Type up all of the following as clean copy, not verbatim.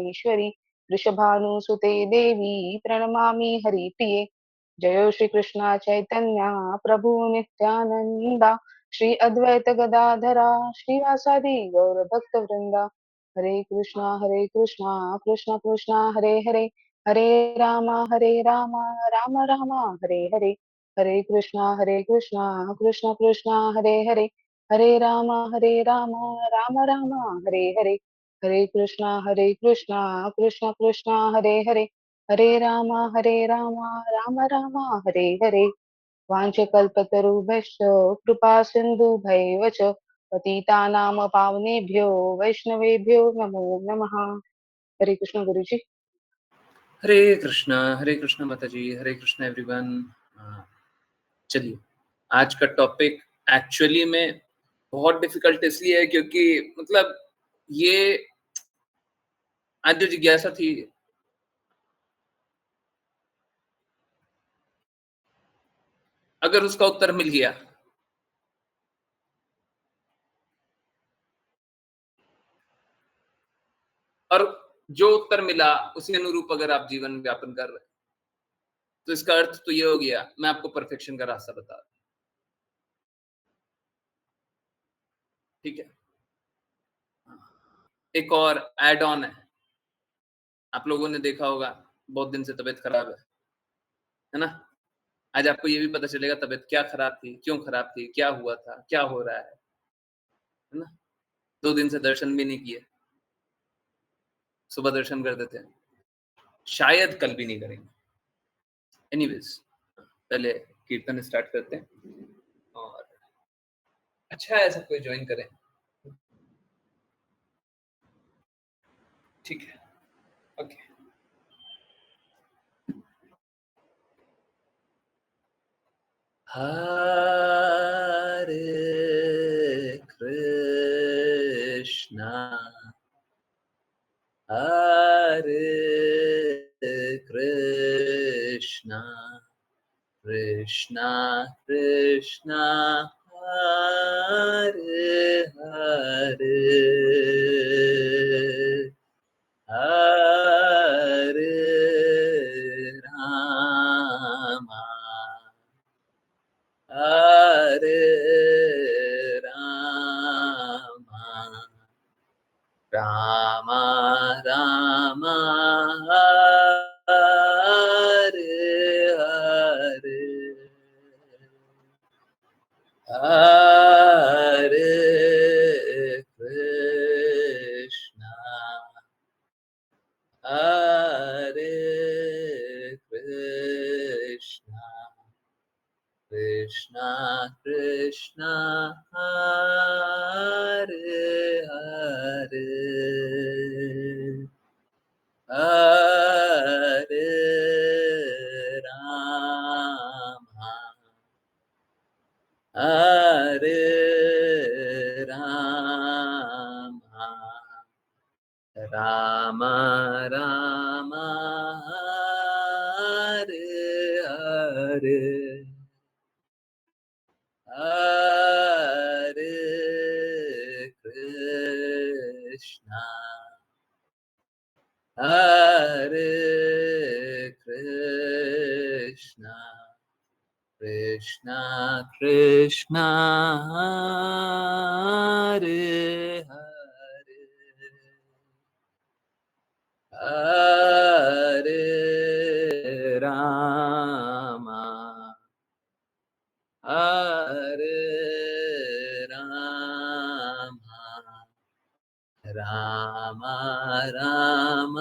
ईश्वरी वृषभानुसुते देवी प्रणमामि हरिप्रिये। जयो श्री कृष्ण चैतन्य प्रभु नित्यानंदा श्री अद्वैत गदाधरा श्रीवासादि गौर भक्त वृंदा। हरे कृष्णा कृष्ण कृष्ण हरे हरे, हरे राम राम राम हरे हरे। हरे कृष्णा कृष्ण कृष्ण हरे हरे, हरे राम राम राम हरे हरे। हरे कृष्णा कृष्ण कृष्ण हरे हरे, हरे राम राम राम हरे हरे। वाञ्छकल्पतरुभ्यश्च कृपा सिन्धुभैव च पतितानां पावनेभ्यो वैष्णवेभ्यो नमो नमः। हरे कृष्ण गुरुजी। हरे कृष्णा माता जी, हरे कृष्णा एवरीवन। चलिए, आज का टॉपिक एक्चुअली में बहुत डिफिकल्ट इसलिए है क्योंकि मतलब ये आज जो जिज्ञासा थी, अगर उसका उत्तर मिल गया और जो उत्तर मिला उसी अनुरूप अगर आप जीवन व्यापन कर रहे हैं तो इसका अर्थ तो ये हो गया मैं आपको परफेक्शन का रास्ता बता रहा हूं। ठीक है, एक और एड ऑन है। आप लोगों ने देखा होगा बहुत दिन से तबीयत खराब है ना। आज आपको ये भी पता चलेगा तबीयत क्या खराब थी, क्यों खराब थी, क्या हुआ था, क्या हो रहा है ना। 2 दिन से दर्शन भी नहीं किए, सुबह दर्शन करते थे, शायद कल भी नहीं करेंगे। एनीवेज, पहले कीर्तन स्टार्ट करते हैं और अच्छा है सब कोई ज्वाइन करें। ठीक है, ओके। हरे कृष्णा हरे कृष्णा कृष्णा कृष्णा हरे हरे हरे रामा हरे रामा रामा रामा हरे हरे हरे कृष्णा हरे कृष्णा कृष्णा कृष्णा हरे हरे हरे रामा हरे रामा राम राम हरे हरे हरे कृष्णा हरे कृष्णा कृष्णा कृष्णा हरे हरे हरे रामा हरे रामा राम राम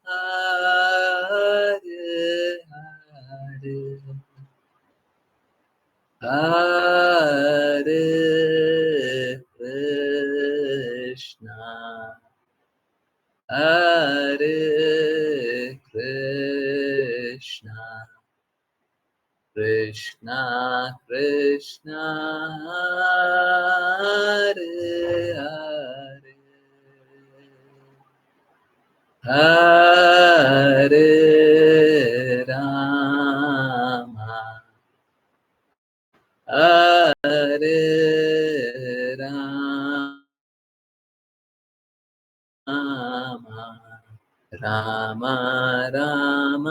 हरे हरे हरे कृष्णा हरे कृष्णा कृष्णा कृष्णा हरे हरे हरे रामा हरे रामा राम राम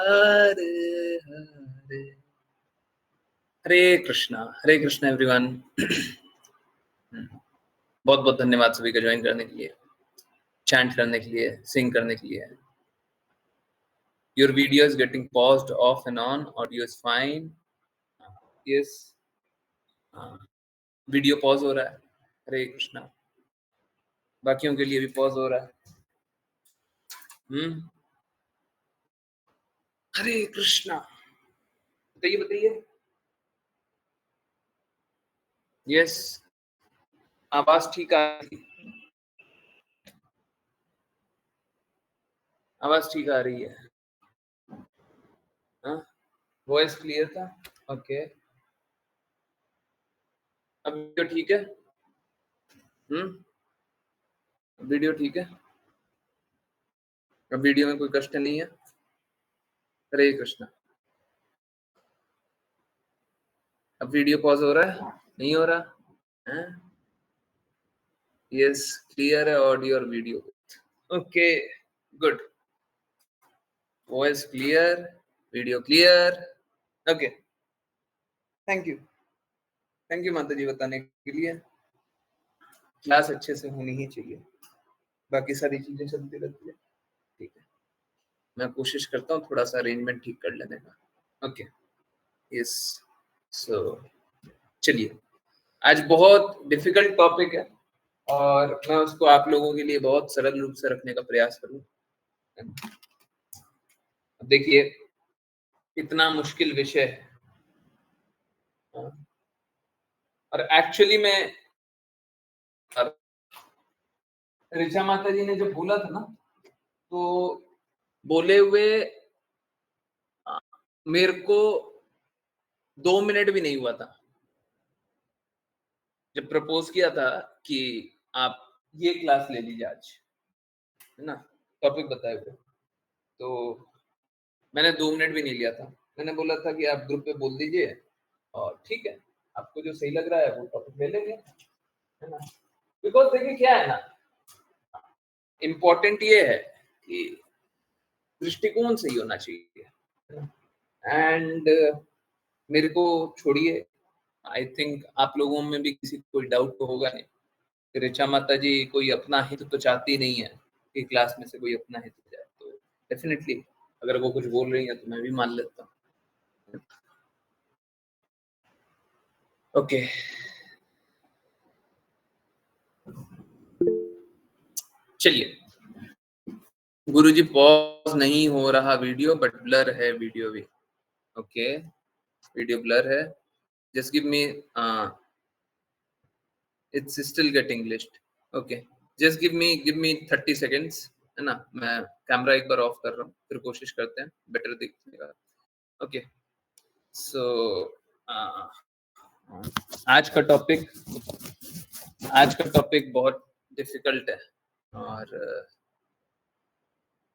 हरे हरे, हरे कृष्णा एवरीवन। बहुत बहुत धन्यवाद सभी का ज्वाइन करने के लिए, चैंट करने के लिए, सिंग करने के लिए। Your video is getting paused off and on, audio is fine. Yes, video pause हो रहा है, हरे कृष्णा। बाकियों के लिए भी पॉज हो रहा है। हरे कृष्णा। बताइए बताइए। यस, आवाज ठीक आ रही, आवाज ठीक आ रही है। वॉइस क्लियर था? ओके, अब वीडियो ठीक है? वीडियो ठीक है? अब वीडियो में कोई कष्ट नहीं है? हरे कृष्णा। अब वीडियो पॉज हो रहा है? नहीं हो रहा है? यस, क्लियर है ऑडियो और video. Okay, good. Voice clear, video clear. Okay, thank you माता जी बताने के लिए। क्लास अच्छे से होनी ही चाहिए, बाकी सारी चीजें चलती रहती है। ठीक है, मैं कोशिश करता हूँ थोड़ा सा अरेंजमेंट ठीक कर लेने का। Okay, yes. सो चलिए, आज बहुत डिफिकल्ट टॉपिक है और मैं उसको आप लोगों के लिए बहुत सरल रूप से रखने का प्रयास करूँ। अब देखिए, इतना मुश्किल विषय है और एक्चुअली में ऋचा माता जी ने जब बोला था ना, तो बोले हुए मेरे को 2 मिनट भी नहीं हुआ था। जब प्रपोज किया था कि आप ये क्लास ले लीजिए आज, है ना, टॉपिक बताए हुए, तो मैंने 2 मिनट भी नहीं लिया था। मैंने बोला था कि आप ग्रुप पे बोल दीजिए और ठीक है, आपको जो सही लग रहा है वो टॉपिक ले लेंगे, है ना। बिकॉज देखिए क्या है ना, इम्पोर्टेंट ये है कि दृष्टिकोण सही होना चाहिए। एंड मेरे को छोड़िए, आई थिंक आप लोगों में भी किसी को कोई डाउट तो होगा नहीं। ऋचा माता जी कोई अपना हित तो चाहती नहीं है कि क्लास में से कोई अपना हित जाए, तो डेफिनेटली अगर वो कुछ बोल रही है तो मैं भी मान लेता हूँ। ओके, चलिए। गुरुजी पॉज नहीं हो रहा वीडियो, बट ब्लर है वीडियो भी। ओके, वीडियो ब्लर है। Just give me, it's still getting glitched. Okay, just give me 30 seconds, है ना। मैं कैमरा एक बार ऑफ कर रहा हूँ, फिर कोशिश करते हैं बेटर दिखने का। ओके, सो आज का टॉपिक बहुत डिफिकल्ट है और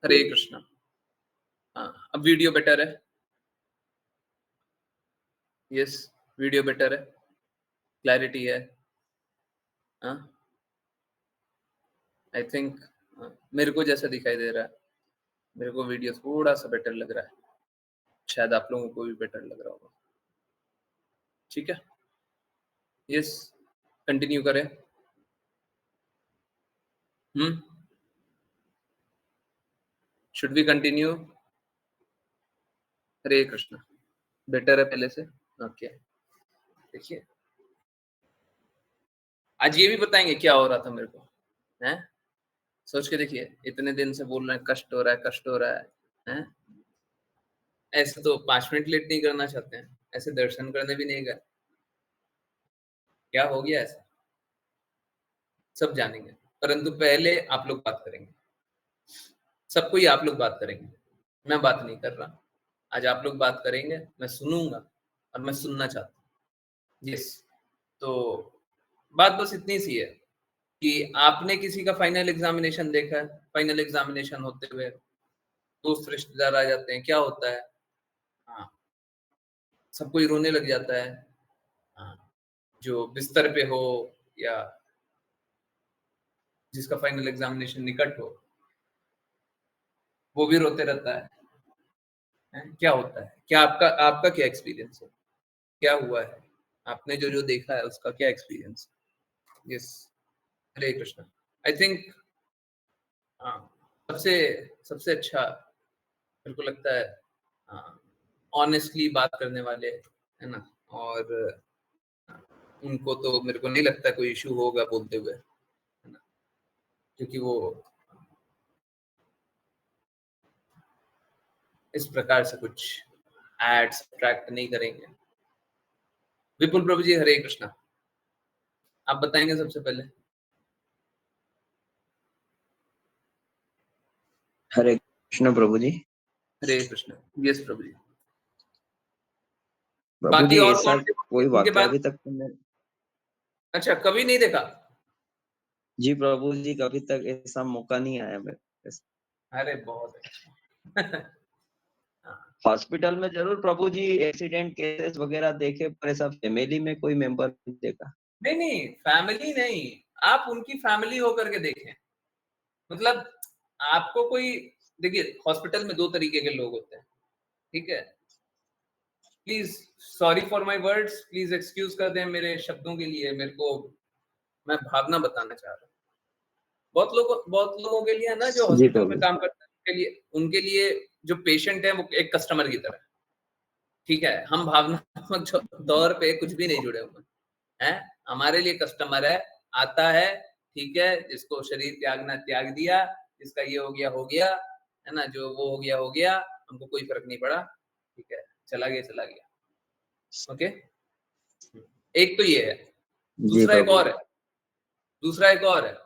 हरे कृष्णा। अब वीडियो बेटर है? यस, वीडियो बेटर है, क्लैरिटी है। आई थिंक मेरे को जैसा दिखाई दे रहा है, मेरे को वीडियो थोड़ा सा बेटर लग रहा है, शायद आप लोगों को भी बेटर लग रहा होगा। ठीक है, यस, कंटिन्यू करें। Should we continue? Hare Krishna, better है पहले से? ओके, देखिए, आज ये भी बताएंगे क्या हो रहा था मेरे को, हैं? सोच के देखिए, इतने दिन से बोल रहे हैं कष्ट हो रहा है, कष्ट हो रहा है, हैं? ऐसे तो 5 मिनट लेट नहीं करना चाहते हैं, ऐसे दर्शन करने भी नहीं गए, क्या हो गया ऐसा? सब जानेंगे, परंतु पहले आप लोग बात करेंगे। सबको ही आप लोग बात करेंगे, मैं बात नहीं कर रहा। आज आप लोग बात करेंगे, मैं सुनूंगा और मैं सुनना चाहता हूँ। यस, तो बात बस इतनी सी है कि आपने किसी का फाइनल एग्जामिनेशन देखा है? फाइनल एग्जामिनेशन होते हुए दोस्त रिश्तेदार आ जाते हैं, क्या होता है? हाँ, सब कोई रोने लग जाता है। हाँ, जो बिस्तर पे हो या जिसका फाइनल एग्जामिनेशन निकट हो, वो भी रोते रहता है। क्या होता है? क्या आपका आपका क्या एक्सपीरियंस है? क्या हुआ है? आपने जो-जो देखा है उसका क्या एक्सपीरियंस है? Yes, Hare Krishna. I think हाँ, सबसे सबसे अच्छा मेरे को लगता है ऑनेस्टली बात करने वाले, है ना? और उनको तो मेरे को नहीं लगता कोई इश्यू होगा बोलते हुए, है ना? क्योंकि वो इस प्रकार से कुछ ऐड सब्ट्रैक्ट नहीं करेंगे। विपुल प्रभु जी, हरे कृष्णा। आप बताएँगे सबसे पहले? हरे कृष्ण प्रभु जी। हरे कृष्णा। यस प्रभु जी। प्रभु बाकी जी, और ऐसा कौन से कोई उनके वाक़या बाद? अभी तक तुमने अच्छा, कभी नहीं देखा? जी प्रभु जी, कभी तक ऐसा मौका नहीं आया मेरे पास। अरे बहुत अच्छा। हाँ। हॉस्पिटल में ज़रूर प्रभु जी एक्सीडेंट केसेस वग़ैरह देखे, पर ऐसा फैमिली में कोई मेंबर नहीं देखा। नहीं, नहीं, फैमिली नहीं, आप उनकी फैमिली होकर के देखें। मतलब आपको कोई देखिए हॉस्पिटल में 2 तरीके के लोग होते हैं, ठीक है? Please sorry for my words, please excuse कर दें मेरे शब्दों के लिए, मेरे को मैं भावना बताना चाह रहा हूँ। बहुत लोगों के लिए है ना जो जी हॉस्पिटल में प्रभु जी। काम करते हैं, उनके लिए जो पेशेंट है वो एक कस्टमर की तरह है, ठीक है? हम भावनात्मक तौर पे कुछ भी नहीं जुड़े हुए हैं। हमारे लिए कस्टमर है, आता है, ठीक है? जिसको शरीर त्यागना त्याग दिया, जिसका ये हो गया, है ना? जो वो हो गया, हमको कोई फ़र्क नहीं पड़ा, ठीक है? चला गया, चला गया। ओके? एक तो ये है। जी दूसरा एक प्रभु और जी। है, दूसरा एक और है,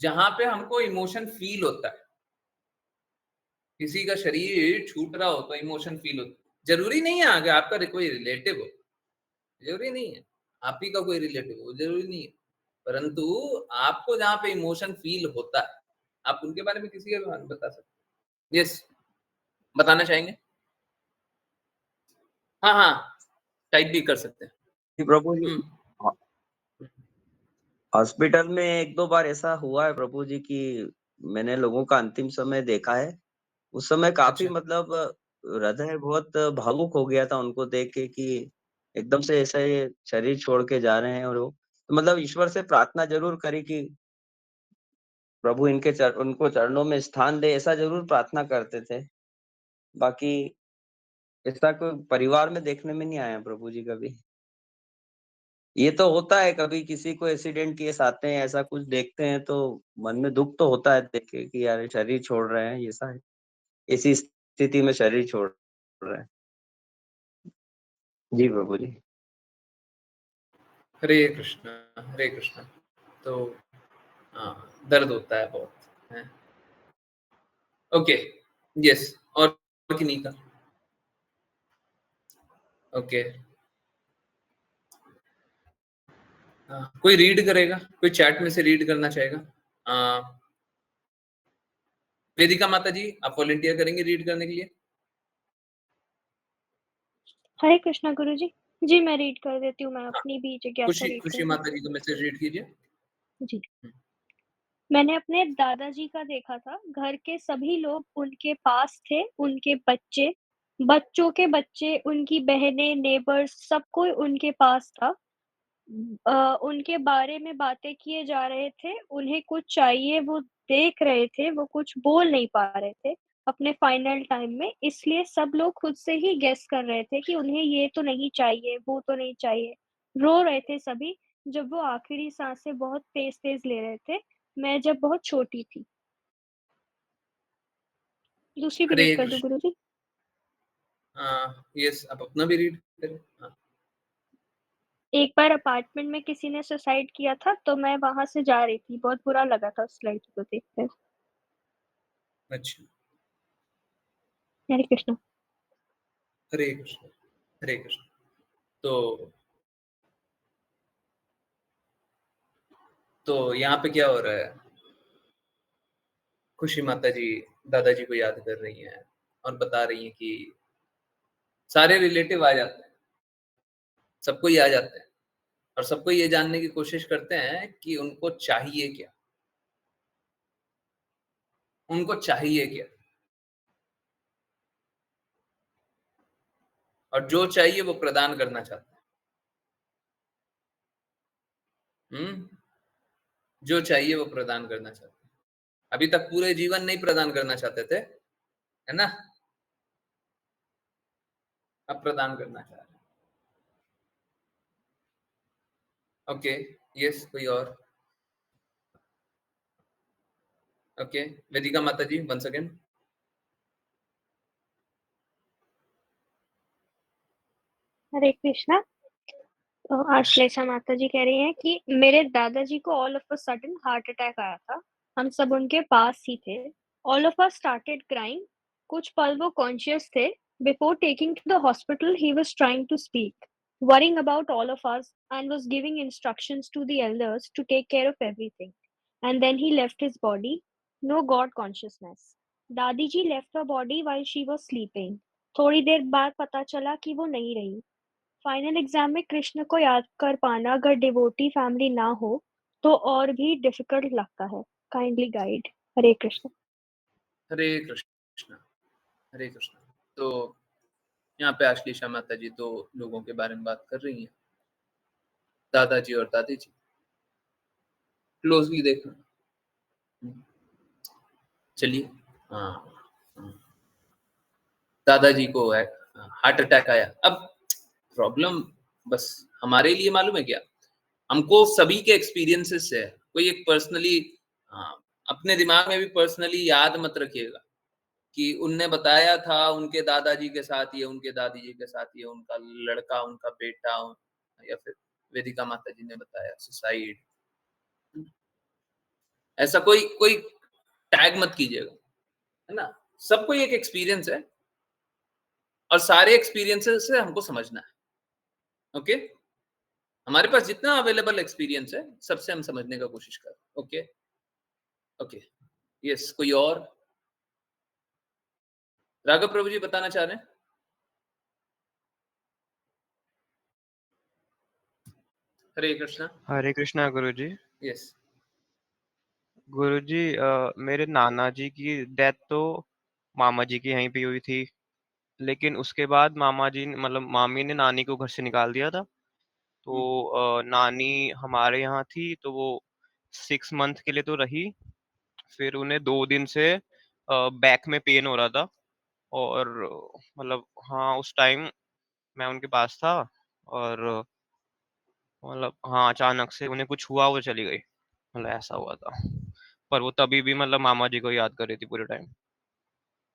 जहाँ पे हमको इमोशन फ़ील होता है। किसी का शरीर छूट रहा हो तो इमोशन फ़ील होता है। ज़रूरी नहीं है आगे आपका कोई रिलेटिव हो, ज़रूरी नहीं है। आप ही का कोई रिलेटिव हो, ज़रूरी नहीं है। परंतु आपको जहाँ पे इमोशन फ़ील होता है, आप उनके बारे में किसी के बारे में बता सकते हैं। यस, बताना चाहेंगे? हाँ, हाँ, टाइप भी कर सकते हैं। जी प्रभु जी। हुँ, हॉ हॉस्पिटल में 1-2 बार ऐसा हुआ है प्रभु जी कि मैंने लोगों का अंतिम समय देखा है। उस समय काफ़ी अच्छा, मतलब हृदय बहुत भावुक हो गया था उनको देख के कि एकदम से ऐसे शरीर छोड़ के जा रहे हैं और वो तो मतलब ईश्वर से प्रार्थना ज़रूर करी कि प्रभु उनको चरणों में स्थान दे, ऐसा ज़रूर प्रार्थना करते थे। बाकी ऐसा कोई परिवार में देखने में नहीं आया प्रभु जी कभी। ये तो होता है कभी किसी को एक्सीडेंट केस आते हैं, ऐसा कुछ देखते हैं तो मन में दुःख तो होता है देख के कि यार शरीर छोड़ रहे हैं, ऐसा है। इसी स्थिति में शरीर छोड़ रहे हैं। जी प्रभु जी। हरे कृष्णा, हरे कृष्णा। तो दर्द होता है बहुत, हैं? ओके, यस और किन्हीं का? ओके। कोई रीड करेगा? कोई चैट में से रीड करना चाहेगा? अ, वेदिका माता जी, आप वॉलंटियर करेंगे रीड करने के लिए? हरे कृष्णा गुरुजी। जी, मैं रीड कर देती हूँ, मैं हाँ, अपनी भी जिज्ञासा खुशी रीड कर खुशी माता देती जी का मैसेज रीड कीजिए। हूँ। जी। हुँ, मैंने अपने दादाजी का देखा था, घर के सभी लोग उनके पास थे, उनके बच्चे, बच्चों के बच्चे, उनकी बहनें, नेबर्स सब कोई उनके पास था। उनके बारे में बातें किए जा रहे थे, उन्हें कुछ चाहिए वो देख रहे थे, वो कुछ बोल नहीं पा रहे थे अपने फाइनल टाइम में, इसलिए सब लोग खुद से ही गेस कर रहे थे कि उन्हें ये तो नहीं चाहिए, वो तो नहीं चाहिए। रो रहे थे सभी, जब वो आखिरी साँसें बहुत तेज़-तेज़ ले रहे थे, मैं जब बहुत छोटी थी। दूसरी भी हरे रीड कर दूँ कृष्ण। गुरुजी? यस आप अपना भी रीड करें। हाँ, एक बार अपार्टमेंट में किसी ने सुसाइड किया था, तो मैं वहाँ से जा रही थी, बहुत बुरा लगा था उस लड़की को देखकर। अच्छा। हरे कृष्णा। हरे कृष्ण, हरे कृष्ण। तो यहाँ पे क्या हो रहा है? खुशी माता जी दादाजी को याद कर रही हैं और बता रही हैं कि सारे रिलेटिव आ जाते हैं, सबको ही आ जाते हैं और सबको ये जानने की कोशिश करते हैं कि उनको चाहिए क्या? उनको चाहिए क्या? और जो चाहिए वो प्रदान करना चाहते हैं। जो चाहिए वो प्रदान करना चाहते हैं। अभी तक पूरे जीवन नहीं प्रदान करना चाहते थे, है ना? अब प्रदान करना चाह रहे हैं। ओके, यस, कोई और? ओके, वेदिका माता जी, वन सेकेंड। हरे कृष्णा। तो आश्लेषा माता जी कह रही हैं कि मेरे दादाजी को all of a sudden heart attack आया था। हम सब उनके पास ही थे। All of us started crying. कुछ पल वो कॉन्शियस थे। Before taking to the hospital he was trying to speak, worrying about all of us, and was giving instructions to the elders to take care of everything. And then he left his body. No God consciousness. दादी जी left her body while she was sleeping. थोड़ी देर बाद पता चला कि वो नहीं रही। Final exam में कृष्ण को याद कर पाना अगर डिवोटी फैमिली ना हो तो और भी डिफिकल्ट लगता है। Kindly guide. हरे कृष्ण। हरे कृष्ण, हरे कृष्ण। तो यहाँ पे आश्लेषा माता जी 2 लोगों के बारे में बात कर रही हैं, दादाजी और दादी जी। क्लोजली देखना। चलिए, हाँ, हाँ। दादाजी को हार्ट अटैक आया। अब प्रॉब्लम बस हमारे लिए मालूम है क्या? हमको सभी के एक्सपीरियंसेस से है। कोई एक पर्सनली, अपने दिमाग में भी पर्सनली याद मत रखिएगा कि उनने बताया था उनके दादाजी के साथ ये, उनके दादी जी के साथ ये, उनका लड़का, उनका बेटा, या फिर वेदिका माता जी ने बताया सुसाइड। ऐसा कोई कोई टैग मत कीजिएगा, है ना? सबको एक एक्सपीरियंस है और सारे एक्सपीरियंसेस से हमको समझना है। ओके, हमारे पास जितना अवेलेबल एक्सपीरियंस है सबसे हम समझने का कोशिश करें। ओके, ओके, यस, कोई और? राघव प्रभु जी बताना चाह रहे हैं? हरे कृष्णा। हरे कृष्णा गुरुजी। यस। गुरुजी, मेरे नाना जी की डेथ तो मामा जी की यहीं पे हुई थी, लेकिन उसके बाद मामा जी मतलब मामी ने नानी को घर से निकाल दिया था। तो नानी हमारे यहाँ थी तो वो 6 मंथ के लिए तो रही। फिर उन्हें 2 दिन से बैक में पेन हो रहा था और मतलब हाँ उस टाइम मैं उनके पास था और मतलब हाँ अचानक से उन्हें कुछ हुआ, वो चली गई, मतलब ऐसा हुआ था। पर वो तभी भी मतलब मामा जी को याद कर रही थी पूरे टाइम।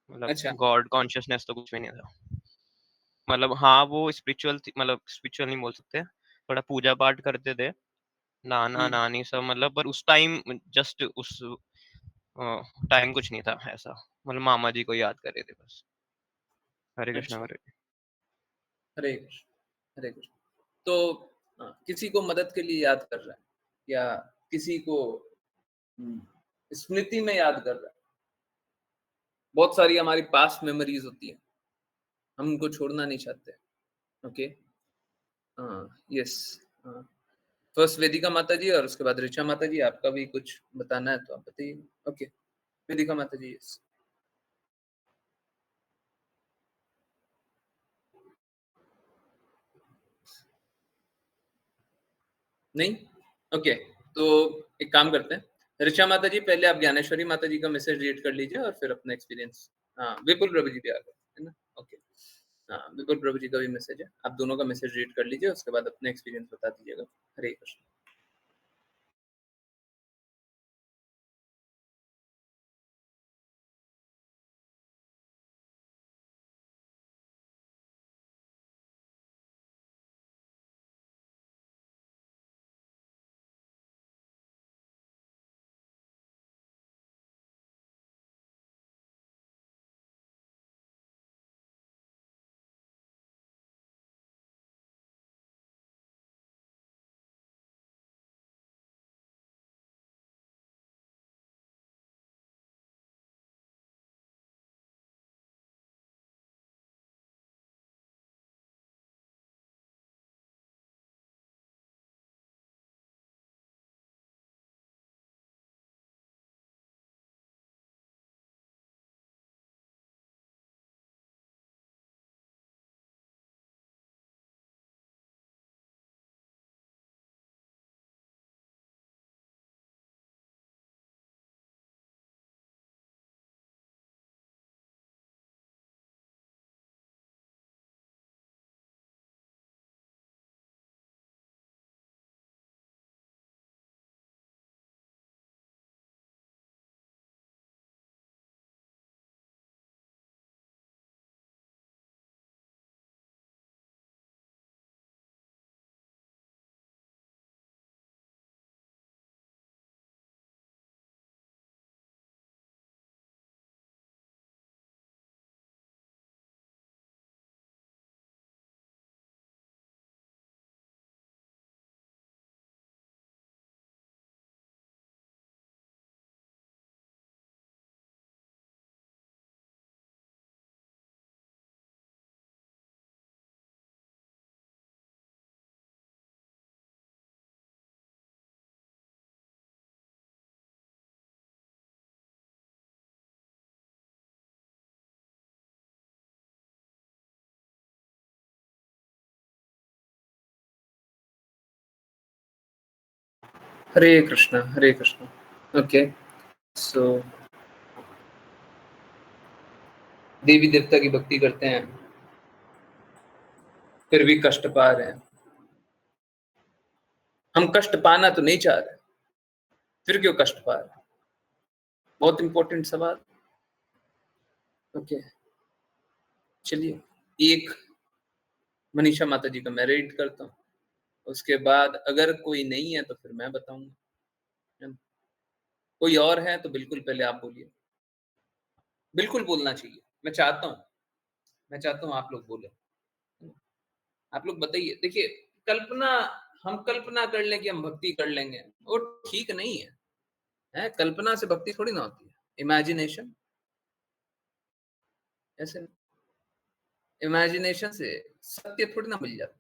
मतलब अच्छा। गॉड कॉन्शियसनेस तो कुछ भी नहीं था। मतलब हाँ वो स्पिरिचुअल थी, मतलब स्पिरिचुअल नहीं बोल सकते, थोड़ा पूजा पाठ करते थे नाना हम्म, नानी सब, मतलब पर उस टाइम जस्ट उस टाइम कुछ नहीं था ऐसा। मतलब मामा जी को याद कर रहे थे बस। हरे कृष्णा अच्छा। हरे। हरे कृष्ण, हरे कृष्ण। तो किसी को मदद के लिए याद कर रहा है या किसी को स्मृति में याद कर रहा है। बहुत सारी हमारी पास्ट मेमोरीज होती है, हम उनको छोड़ना नहीं चाहते। Okay, yes. फर्स्ट वेदिका माता जी और उसके बाद ऋचा माता जी, आपका भी कुछ बताना है तो आप बताइए। ओके, वेदिका माता जी, यस। नहीं? ओके, तो एक काम करते हैं, ऋचा माता जी पहले आप ज्ञानेश्वरी माता जी का मैसेज रीड कर लीजिए और फिर अपना एक्सपीरियंस। हाँ, विपुल प्रभु जी भी आ गए, है ना? ओके, हाँ, विपुल प्रभु जी का भी मैसेज है, आप दोनों का मैसेज रीड कर लीजिए, उसके बाद अपना एक्सपीरियंस बता दीजिएगा। हरे कृष्ण। हरे कृष्णा, हरे कृष्णा। ओके, सो देवी देवता की भक्ति करते हैं, फिर भी कष्ट पा रहे हैं। हम कष्ट पाना तो नहीं चाह रहे, फिर क्यों कष्ट पा रहे हैं? बहुत इंपॉर्टेंट सवाल। ओके, चलिए एक मनीषा माता जी का मैं रीड करता हूँ, उसके बाद अगर कोई नहीं है तो फिर मैं बताऊंगा। कोई और है तो बिल्कुल पहले आप बोलिए, बिल्कुल बोलना चाहिए। मैं चाहता हूँ आप लोग बोले, आप लोग बताइए। देखिए, कल्पना, हम कल्पना कर लें कि हम भक्ति कर लेंगे, वो ठीक नहीं है, है? कल्पना से भक्ति थोड़ी ना होती है, इमेजिनेशन, ऐसे इमेजिनेशन से सत्य थोड़ी ना मिल जाता।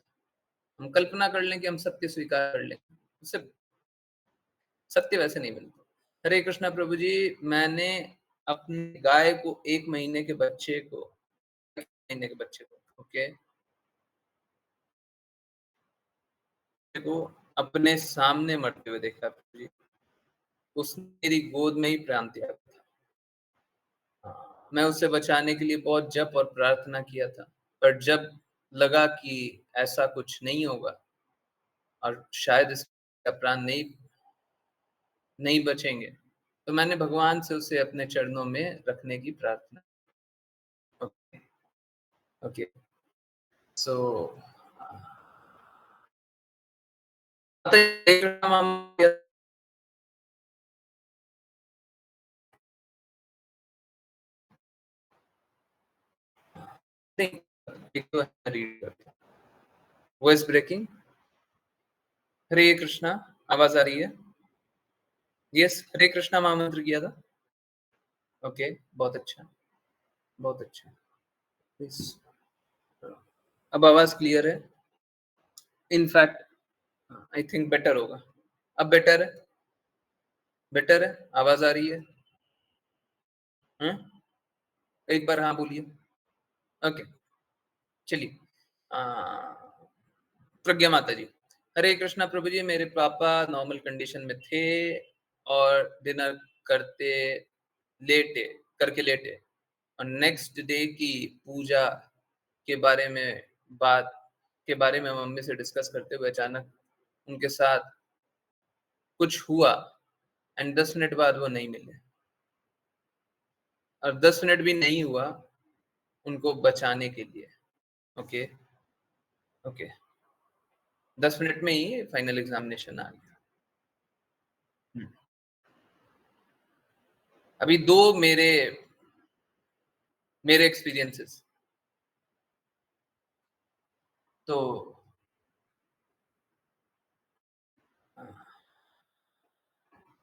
हम कल्पना कर लें कि हम सत्य स्वीकार कर लेंगे, उससे सत्य वैसे नहीं मिलता। हरे कृष्णा प्रभु जी, मैंने अपनी गाय को 1 महीने के बच्चे को, ओके, को अपने सामने मरते हुए देखा प्रभु जी। उसने मेरी गोद में ही प्राण त्यागा था। हाँ, मैं उसे बचाने के लिए बहुत जप और प्रार्थना किया था, पर जब लगा कि ऐसा कुछ नहीं होगा और शायद इसका प्राण नहीं बचेंगे, तो मैंने भगवान से उसे अपने चरणों में रखने की प्रार्थना। Okay, okay, so voice breaking. Hare Krishna, आवाज आ रही है? यस, हरे कृष्णा महामंत्र किया था। ओके, बहुत अच्छा, बहुत अच्छा। Yes. अब आवाज क्लियर है? इनफैक्ट आई थिंक बेटर होगा। अब बेटर है? बेटर है? आवाज आ रही है? एक बार हाँ बोलिए। ओके, चलिए। प्रज्ञा माता जी, हरे कृष्णा प्रभु जी, मेरे पापा नॉर्मल कंडीशन में थे और डिनर करते लेटे करके लेटे, और नेक्स्ट डे की पूजा के बारे में बात के बारे में मम्मी से डिस्कस करते हुए अचानक उनके साथ कुछ हुआ एंड 10 मिनट बाद वो नहीं मिले, और 10 मिनट भी नहीं हुआ उनको बचाने के लिए। ओके, ओके, 10 मिनट में ही फाइनल एग्जामिनेशन आ गया। अभी दो मेरे एक्सपीरियंसेस। तो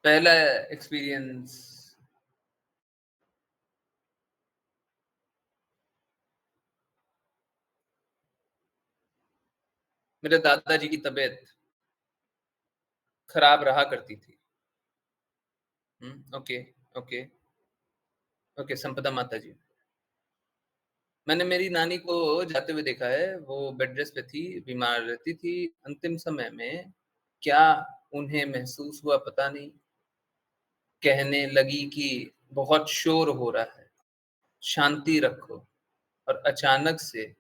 पहला एक्सपीरियंस, मेरे दादाजी की तबीयत खराब रहा करती थी। ओके, ओके, ओके, संपदा माता जी, मैंने मेरी नानी को जाते हुए देखा है। वो बेड रेस्ट पे थी, बीमार रहती थी। अंतिम समय में क्या उन्हें महसूस हुआ पता नहीं, कहने लगी कि बहुत शोर हो रहा है, शांति रखो, और अचानक से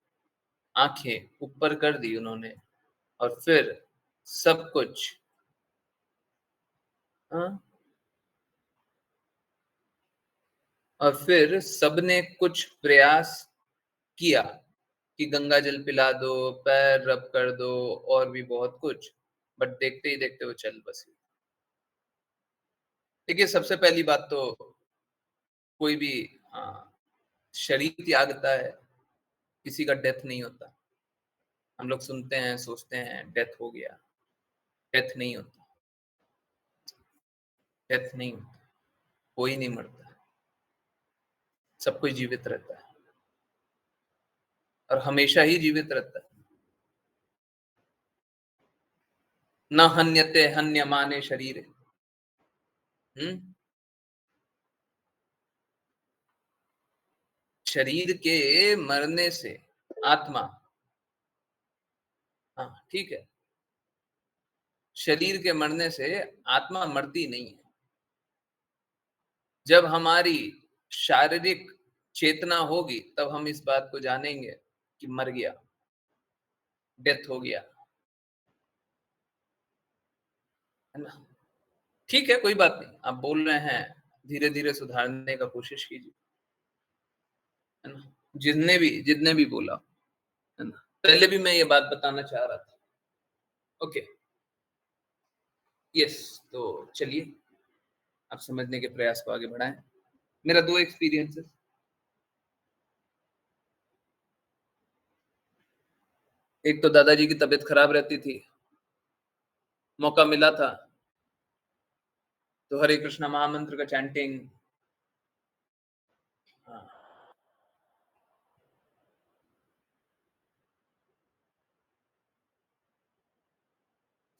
आंखें ऊपर कर दी उन्होंने, और फिर सब कुछ, हाँ, और फिर सबने कुछ प्रयास किया कि गंगा जल पिला दो, पैर रब कर दो, और भी बहुत कुछ, बट देखते ही देखते वो चल बसी। देखिए, सबसे पहली बात तो कोई भी शरीर त्यागता है, किसी का डेथ नहीं होता। हम लोग सुनते हैं, सोचते हैं डेथ हो गया, डेथ नहीं होता, डेथ नहीं होता, कोई नहीं मरता, सब कोई जीवित रहता है और हमेशा ही जीवित रहता है। न हन्यते हन्यमाने शरीरे। शरीर के मरने से आत्मा, हाँ ठीक है, शरीर के मरने से आत्मा मरती नहीं है। जब हमारी शारीरिक चेतना होगी तब हम इस बात को जानेंगे कि मर गया, डेथ हो गया, है ना। ठीक है, कोई बात नहीं, आप बोल रहे हैं, धीरे धीरे सुधारने का कोशिश कीजिए, है ना। जितने भी बोला, है ना। पहले भी मैं ये बात बताना चाह रहा था। ओके, यस, तो चलिए आप समझने के प्रयास को आगे बढ़ाएं। मेरा 2 एक्सपीरियंसेस, एक तो दादाजी की तबीयत खराब रहती थी, मौका मिला था तो हरे कृष्णा महामंत्र का चैंटिंग,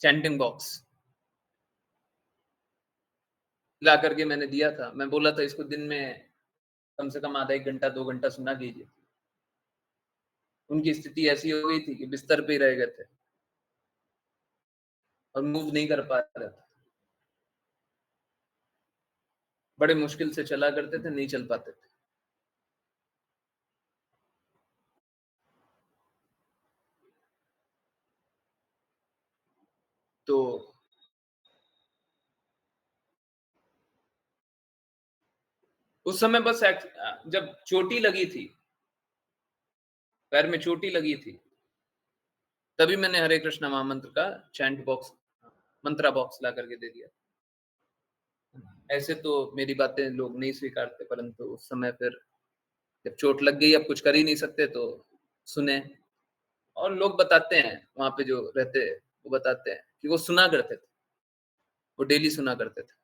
चैंटिंग बॉक्स ला करके मैंने दिया था। मैं बोला था इसको दिन में कम से कम आधा 1 घंटा 2 घंटा सुना कीजिए। उनकी स्थिति ऐसी हो गई थी कि बिस्तर पे ही रह गए थे और मूव नहीं कर पा रहे थे। बड़े मुश्किल से चला करते थे, नहीं चल पाते थे। तो उस समय बस जब चोटी लगी थी, पैर में चोटी लगी थी, तभी मैंने हरे कृष्णा महामंत्र का चैंट बॉक्स, मंत्रा बॉक्स ला करके दे दिया। ऐसे तो मेरी बातें लोग नहीं स्वीकारते, परंतु उस समय फिर जब चोट लग गई, अब कुछ कर ही नहीं सकते, तो सुने। और लोग बताते हैं, वहां पे जो रहते हैं वो बताते हैं कि वो सुना करते थे, वो डेली सुना करते थे।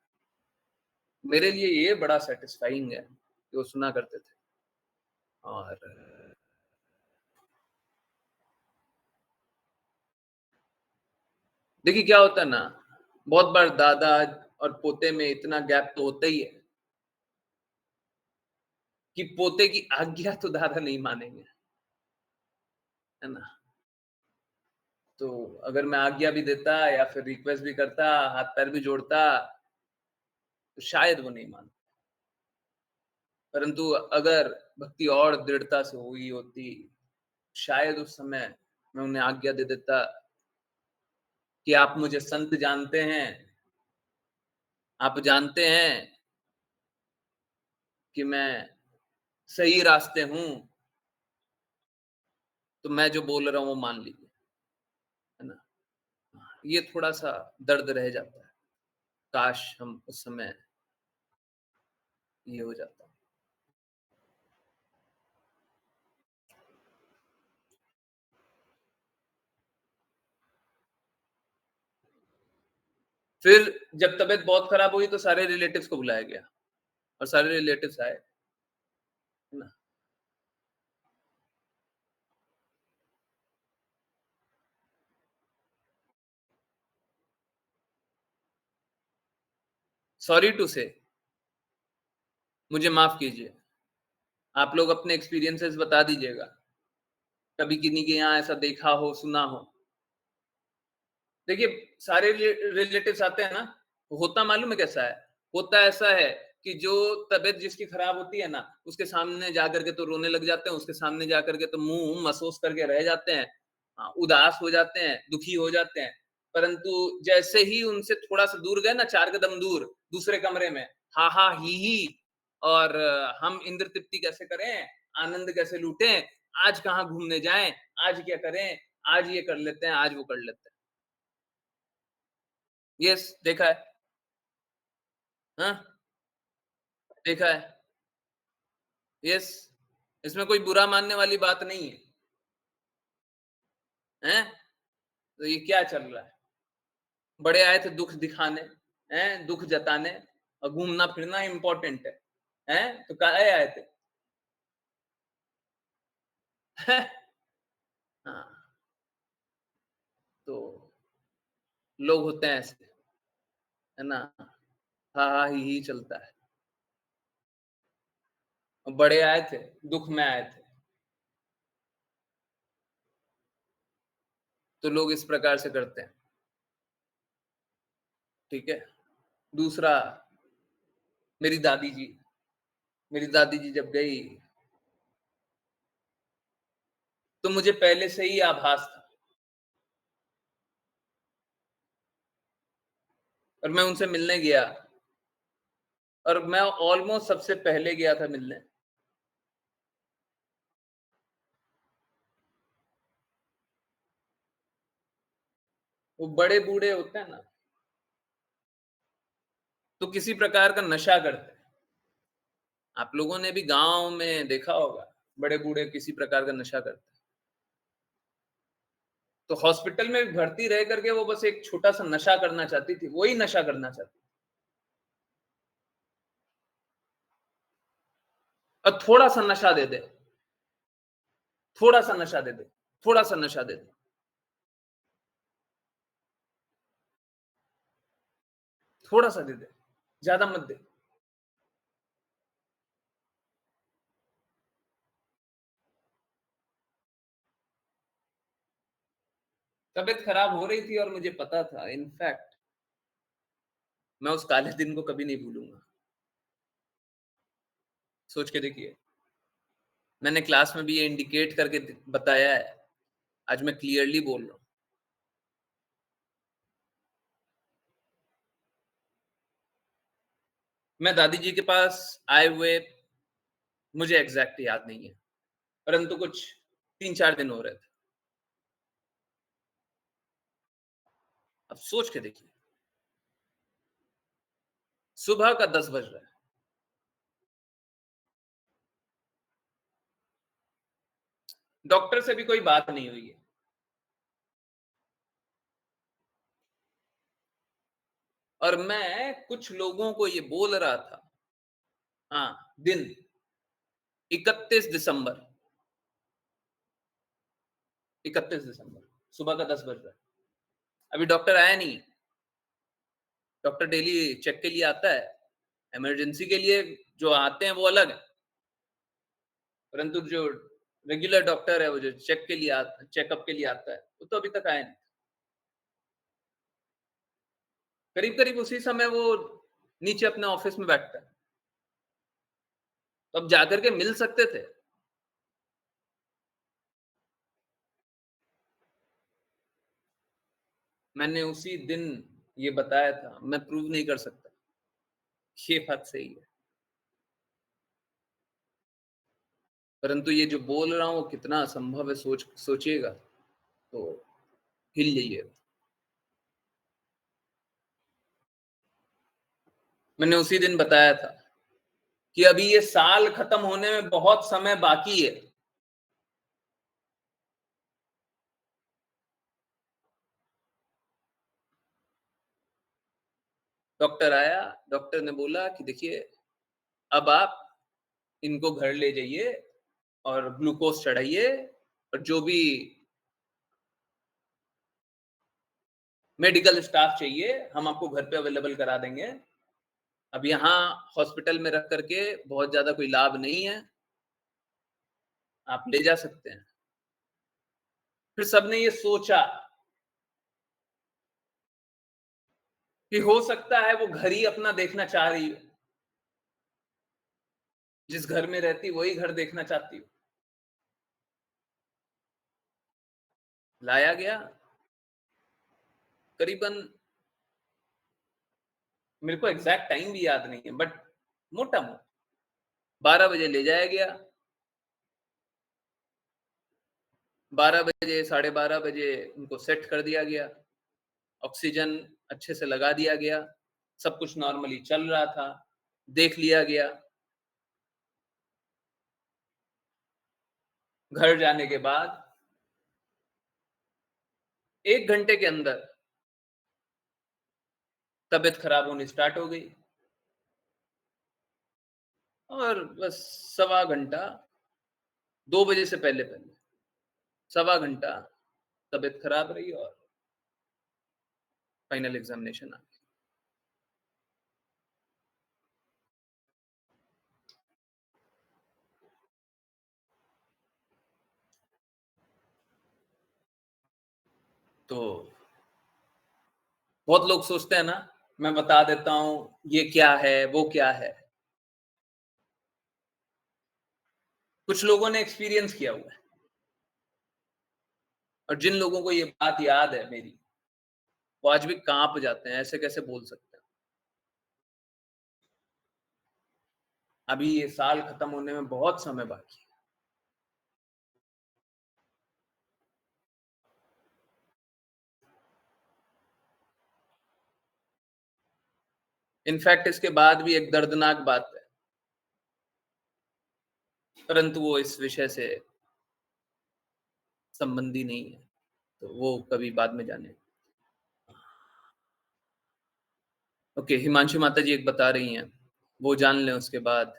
मेरे लिए ये बड़ा सेटिस्फाइंग है कि वो सुना करते थे। और देखिए क्या होता है ना, बहुत बार दादा और पोते में इतना गैप तो होता ही है कि पोते की आज्ञा तो दादा नहीं मानेंगे, है ना। तो अगर मैं आज्ञा भी देता या फिर रिक्वेस्ट भी करता, हाथ पैर भी जोड़ता, तो शायद वो नहीं मानते। परंतु अगर भक्ति और दृढ़ता से हुई होती, शायद उस समय मैं उन्हें आज्ञा दे देता कि आप मुझे संत जानते हैं, आप जानते हैं कि मैं सही रास्ते हूं, तो मैं जो बोल रहा हूं वो मान लीजिए, है ना। ये थोड़ा सा दर्द रह जाता है, काश हम उस समय ये हो जाता। फिर जब तबीयत बहुत खराब हुई तो सारे रिलेटिव्स को बुलाया गया और सारे रिलेटिव्स आए, है ना। सॉरी टू से, मुझे माफ कीजिए, आप लोग अपने एक्सपीरियंसेस बता दीजिएगा, कभी किन्हीं के यहाँ ऐसा देखा हो, सुना हो। देखिए सारे रिलेटिव्स आते हैं ना, होता मालूम है कैसा है, होता ऐसा है कि जो तबीयत जिसकी खराब होती है ना, उसके सामने जाकर के तो रोने लग जाते हैं, उसके सामने जाकर के तो मुंह मसोस करके रह जाते हैं, उदास हो जाते हैं, दुखी हो जाते हैं। परंतु जैसे ही उनसे थोड़ा सा दूर गए ना, 4 कदम दूर, दूसरे कमरे में हा हा ही और हम इंद्र तृप्ति कैसे करें, आनंद कैसे लूटें, आज कहाँ घूमने जाएं, आज क्या करें, आज ये कर लेते हैं, आज वो कर लेते हैं। यस, देखा है, हाँ, देखा है, यस। इसमें कोई बुरा मानने वाली बात नहीं है, हैं? तो ये क्या चल रहा है? बड़े आए थे दुख दिखाने, हैं? दुख जताने, और घूमना फिरना इम्पोर्टेंट है, हैं? तो काहे आए थे? हाँ, तो लोग होते हैं ऐसे, है ना, हा हा ही चलता है। बड़े आए थे, दुख में आए थे, तो लोग इस प्रकार से करते हैं। ठीक है। दूसरा, मेरी दादी जी जब गई तो मुझे पहले से ही आभास था और मैं उनसे मिलने गया और मैं ऑलमोस्ट सबसे पहले गया था मिलने। वो बड़े बूढ़े होते हैं ना, तो किसी प्रकार का नशा करते हैं। आप लोगों ने भी गांव में देखा होगा, बड़े बूढ़े किसी प्रकार का नशा करते हैं। तो हॉस्पिटल में भर्ती रह करके वो बस एक छोटा सा नशा करना चाहती थी, वही नशा करना चाहती और थोड़ा सा नशा दे दे, थोड़ा सा नशा दे दे, थोड़ा सा नशा दे दे, थोड़ा सा दे दे, ज्यादा मत दे। तबीयत खराब हो रही थी और मुझे पता था। इनफैक्ट मैं उस काले दिन को कभी नहीं भूलूंगा। सोच के देखिए, मैंने क्लास में भी ये इंडिकेट करके बताया है, आज मैं क्लियरली बोल रहा हूं। मैं दादी जी के पास आए हुए, मुझे एग्जैक्ट याद नहीं है, परंतु कुछ 3-4 दिन हो रहे थे। अब सोच के देखिए, सुबह का 10 बज रहा है, डॉक्टर से भी कोई बात नहीं हुई है, और मैं कुछ लोगों को ये बोल रहा था। हाँ, दिन 31 दिसंबर, 31 दिसंबर सुबह का 10 बज रहा है। अभी डॉक्टर आया नहीं। डॉक्टर डेली चेक के लिए आता है, इमरजेंसी के लिए जो आते हैं वो अलग है, परंतु जो रेगुलर डॉक्टर है, वो जो चेकअप के लिए आता है, वो तो अभी तक आया नहीं। करीब करीब उसी समय वो नीचे अपने ऑफिस में बैठता है, तो अब जाकर के मिल सकते थे। मैंने उसी दिन ये बताया था, मैं प्रूव नहीं कर सकता, ये बात सही है, परंतु ये जो बोल रहा हूं वो कितना असंभव है, सोचिएगा तो हिल जाइएगा। मैंने उसी दिन बताया था कि अभी ये साल खत्म होने में बहुत समय बाकी है। डॉक्टर आया, डॉक्टर ने बोला कि देखिए, अब आप इनको घर ले जाइए और ग्लूकोज चढ़ाइए और जो भी मेडिकल स्टाफ चाहिए हम आपको घर पे अवेलेबल करा देंगे। अब यहाँ हॉस्पिटल में रख करके बहुत ज्यादा कोई लाभ नहीं है, आप ले जा सकते हैं। फिर सबने ये सोचा कि हो सकता है वो घर ही अपना देखना चाह रही हो, जिस घर में रहती वही घर देखना चाहती हो। लाया गया, करीबन मेरे को एग्जैक्ट टाइम भी याद नहीं है, बट मोटा मोटा 12 बजे ले जाया गया। 12 बजे, 12:30 बजे उनको सेट कर दिया गया, ऑक्सीजन अच्छे से लगा दिया गया, सब कुछ नॉर्मली चल रहा था, देख लिया गया। घर जाने के बाद 1 घंटे के अंदर तबीयत खराब होनी स्टार्ट हो गई और बस सवा घंटा, 2 बजे से पहले पहले सवा घंटा तबीयत खराब रही और फाइनल एग्जामिनेशन आ गई। तो बहुत लोग सोचते हैं ना मैं बता देता हूं ये क्या है, वो क्या है। कुछ लोगों ने एक्सपीरियंस किया हुआ है, और जिन लोगों को ये बात याद है मेरी, वो आज भी कांप जाते हैं, ऐसे कैसे बोल सकते हैं। अभी ये साल खत्म होने में बहुत समय बाकी है। इनफैक्ट इसके बाद भी एक दर्दनाक बात है, परंतु वो इस विषय से संबंधी नहीं है, तो वो कभी बाद में जाने। ओके, हिमांशु माता जी एक बता रही हैं, वो जान लें, उसके बाद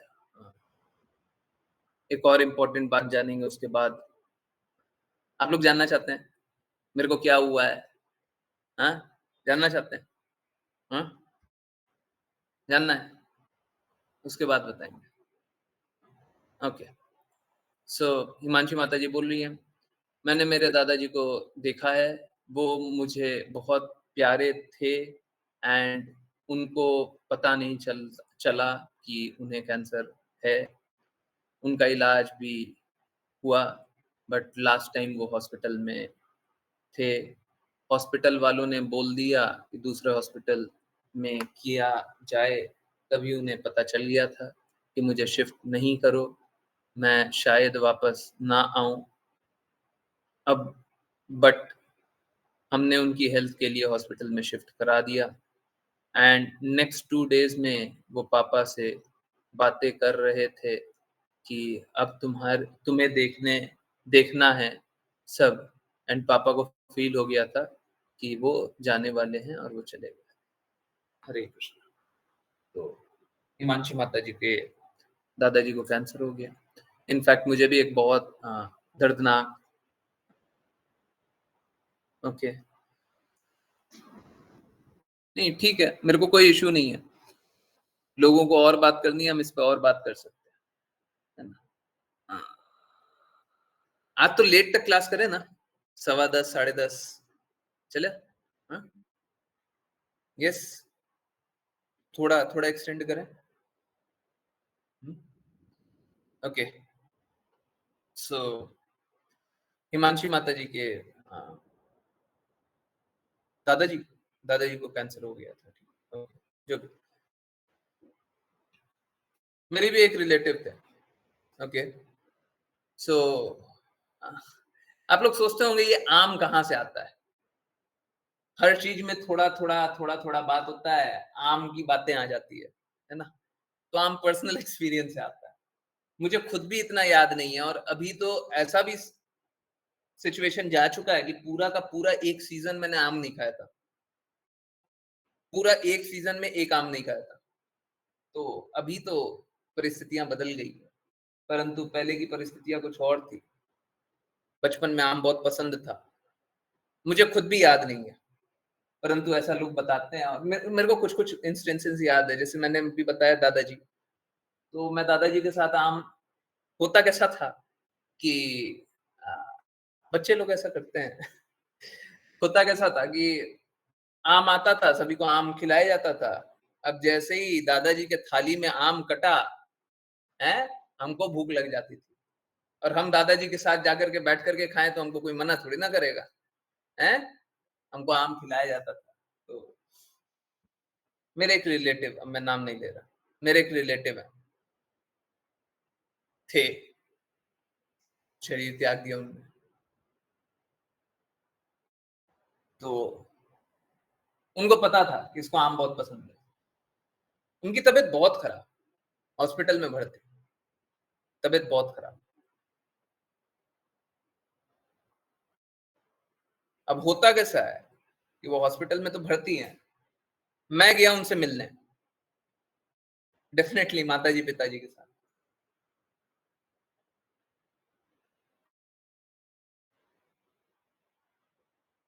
एक और इम्पोर्टेंट बात जानेंगे। उसके बाद आप लोग जानना चाहते हैं मेरे को क्या हुआ है? हाँ, जानना चाहते हैं? हाँ, जानना है, उसके बाद बताएंगे। ओके, सो हिमांशु माता जी बोल रही हैं, मैंने मेरे दादाजी को देखा है, वो मुझे बहुत प्यारे थे, एंड उनको पता नहीं चला कि उन्हें कैंसर है। उनका इलाज भी हुआ, बट लास्ट टाइम वो हॉस्पिटल में थे। हॉस्पिटल वालों ने बोल दिया कि दूसरे हॉस्पिटल में किया जाए, तभी उन्हें पता चल गया था कि मुझे शिफ्ट नहीं करो, मैं शायद वापस ना आऊं अब। बट हमने उनकी हेल्थ के लिए हॉस्पिटल में शिफ्ट करा दिया, एंड नेक्स्ट 2 डेज में वो पापा से बातें कर रहे थे कि अब तुम्हें देखना है सब। एंड पापा को फील हो गया था कि वो जाने वाले हैं और वो चले गए। हरे कृष्ण। तो हिमांशी माता जी के दादाजी को कैंसर हो गया। इनफैक्ट मुझे भी एक बहुत दर्दनाक, ओके नहीं ठीक है, मेरे को कोई इशू नहीं है, लोगों को और बात करनी है, हम इस पर और बात कर सकते हैं, है ना? हाँ। आज तो लेट तक क्लास करें ना, 10:15 10:30 चले? हाँ, यस, थोड़ा थोड़ा एक्सटेंड करें। ओके, सो हिमांशी माता जी के दादाजी दादाजी को कैंसर हो गया था। ओके, जो भी, मेरे भी एक रिलेटिव थे। ओके, सो आप लोग सोचते होंगे ये आम कहाँ से आता है? हर चीज में थोड़ा थोड़ा बात होता है, आम की बातें आ जाती है ना? तो आम पर्सनल एक्सपीरियंस से आता है। मुझे खुद भी इतना याद नहीं है, और अभी तो ऐसा भी सिचुएशन जा चुका है कि पूरा का पूरा एक सीजन मैंने आम नहीं खाया था। पूरा एक सीजन में एक आम नहीं खाया था। तो अभी तो परिस्थितियां बदल गई है, परंतु पहले की परिस्थितियां कुछ और थी। बचपन में आम बहुत पसंद था, मुझे खुद भी याद नहीं है, परंतु ऐसा लोग बताते हैं। और मेरे को कुछ कुछ इंस्टेंसेस याद है, जैसे मैंने भी बताया दादाजी। तो मैं दादाजी के साथ आम, होता कैसा था कि आ, बच्चे लोग ऐसा करते हैं होता कैसा था कि आम आता था, सभी को आम खिलाया जाता था। अब जैसे ही दादाजी के थाली में आम कटा है, हमको भूख लग जाती थी, और हम दादाजी के साथ जाकर के बैठ करके खाएं तो हमको कोई मना थोड़ी ना करेगा, है? हमको आम खिलाया जाता था। तो मेरे एक रिलेटिव, अब मैं नाम नहीं ले रहा, मेरे एक रिलेटिव है, थे, शरीर त्याग दिया उन्होंने। तो उनको पता था कि इसको आम बहुत पसंद है। उनकी तबीयत बहुत खराब, हॉस्पिटल में भर्ती, तबीयत बहुत खराब। अब होता कैसा है कि वो हॉस्पिटल में तो भर्ती हैं, मैं गया उनसे मिलने, डेफिनेटली माताजी पिताजी के साथ।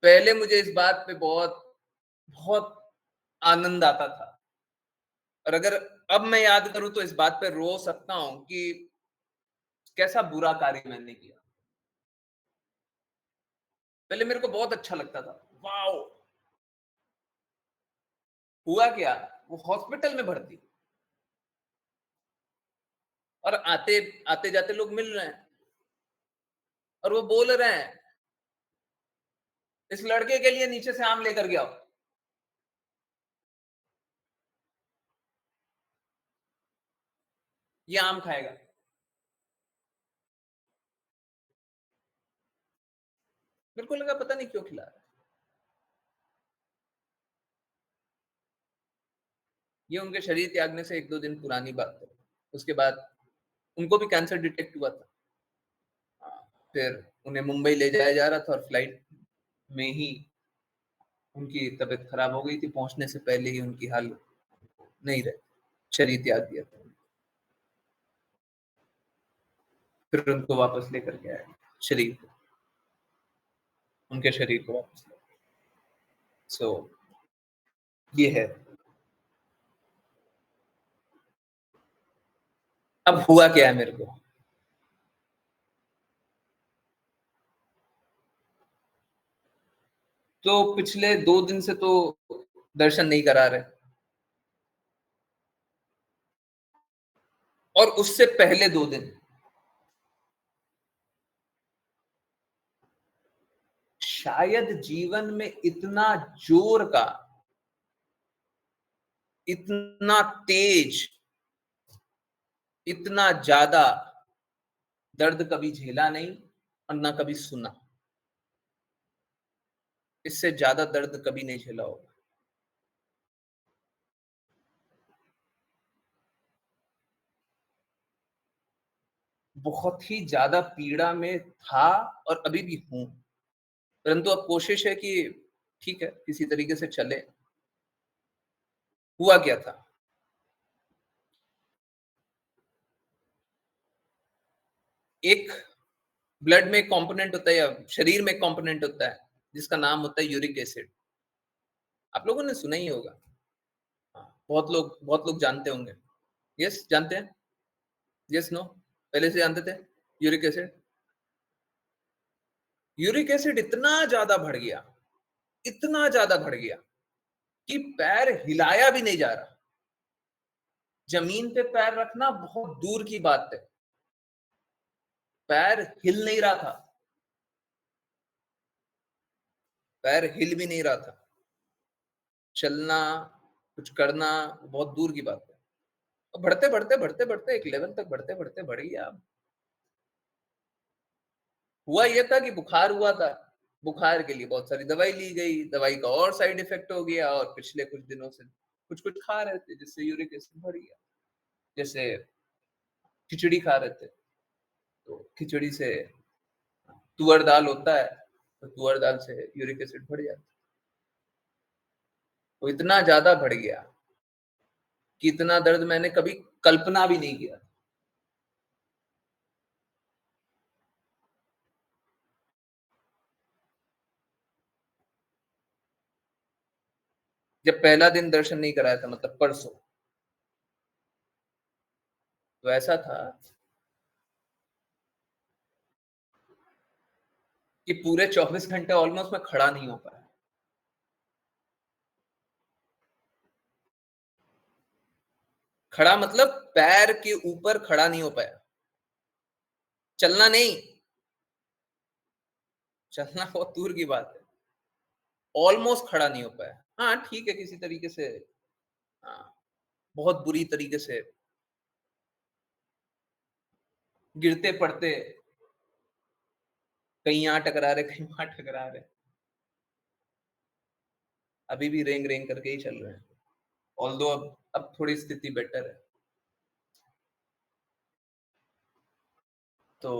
पहले मुझे इस बात पे बहुत बहुत आनंद आता था, और अगर अब मैं याद करूं तो इस बात पे रो सकता हूं कि कैसा बुरा कार्य मैंने किया। पहले मेरे को बहुत अच्छा लगता था, वाओ हुआ क्या, वो हॉस्पिटल में भर्ती, और आते आते जाते लोग मिल रहे हैं और वो बोल रहे हैं इस लड़के के लिए नीचे से आम लेकर के आओ। ये आम खाएगा। मेरे को लगा पता नहीं क्यों खिला रहा है। ये उनके शरीर त्यागने से 1-2 दिन पुरानी बात है। उसके बाद उनको भी कैंसर डिटेक्ट हुआ था। फिर उन्हें मुंबई ले जाया जा रहा था और फ्लाइट में ही उनकी तबीयत खराब हो गई थी। पहुंचने से पहले ही उनकी हालत नहीं रही, शरीर त्याग दिया था। फिर उनको वापस लेकर के आया, शरीर को, उनके शरीर को वापस लाया। सो ये है। अब हुआ क्या है मेरे को, तो पिछले 2 दिन से तो दर्शन नहीं करा रहे, और उससे पहले 2 दिन शायद जीवन में इतना जोर का, इतना तेज, इतना ज्यादा दर्द कभी झेला नहीं और ना कभी सुना। इससे ज्यादा दर्द कभी नहीं झेला होगा। बहुत ही ज्यादा पीड़ा में था और अभी भी हूं, परंतु अब कोशिश है कि ठीक है किसी तरीके से चले। हुआ क्या था, एक ब्लड में एक कंपोनेंट होता है या शरीर में एक कंपोनेंट होता है जिसका नाम होता है यूरिक एसिड। आप लोगों ने सुना ही होगा। बहुत लोग जानते होंगे। यस, जानते हैं? Yes, no? पहले से जानते थे यूरिक एसिड? यूरिक एसिड इतना ज्यादा बढ़ गया, इतना ज्यादा बढ़ गया कि पैर हिलाया भी नहीं जा रहा। जमीन पे पैर रखना बहुत दूर की बात है, पैर हिल नहीं रहा था, पैर हिल भी नहीं रहा था। चलना, कुछ करना बहुत दूर की बात है। और बढ़ते बढ़ते बढ़ते बढ़ते एक लेवल तक बढ़ते बढ़ते बढ़ गया। हुआ यह था कि बुखार हुआ था, बुखार के लिए बहुत सारी दवाई ली गई, दवाई का और साइड इफेक्ट हो गया, और पिछले कुछ दिनों से कुछ कुछ खा रहे थे जिससे यूरिक एसिड बढ़ गया। जैसे खिचड़ी खा रहे थे, तो खिचड़ी से तुअर दाल होता है, तो तुअर दाल से यूरिक एसिड बढ़ जाता है। वो इतना ज्यादा बढ़ गया कि इतना दर्द मैंने कभी कल्पना भी नहीं किया। जब पहला दिन दर्शन नहीं कराया था, मतलब परसों, तो ऐसा था कि पूरे 24 घंटे ऑलमोस्ट मैं खड़ा नहीं हो पाया। खड़ा मतलब पैर के ऊपर खड़ा नहीं हो पाया, चलना नहीं, चलना बहुत दूर की बात है, ऑलमोस्ट खड़ा नहीं हो पाया। हाँ ठीक है, किसी तरीके से, हाँ, बहुत बुरी तरीके से गिरते पड़ते, कहीं यहाँ टकरा रहे, कहीं वहां टकरा रहे, अभी भी रेंग रेंग करके ही चल रहे हैं। ऑल्दो अब थोड़ी स्थिति बेटर है। तो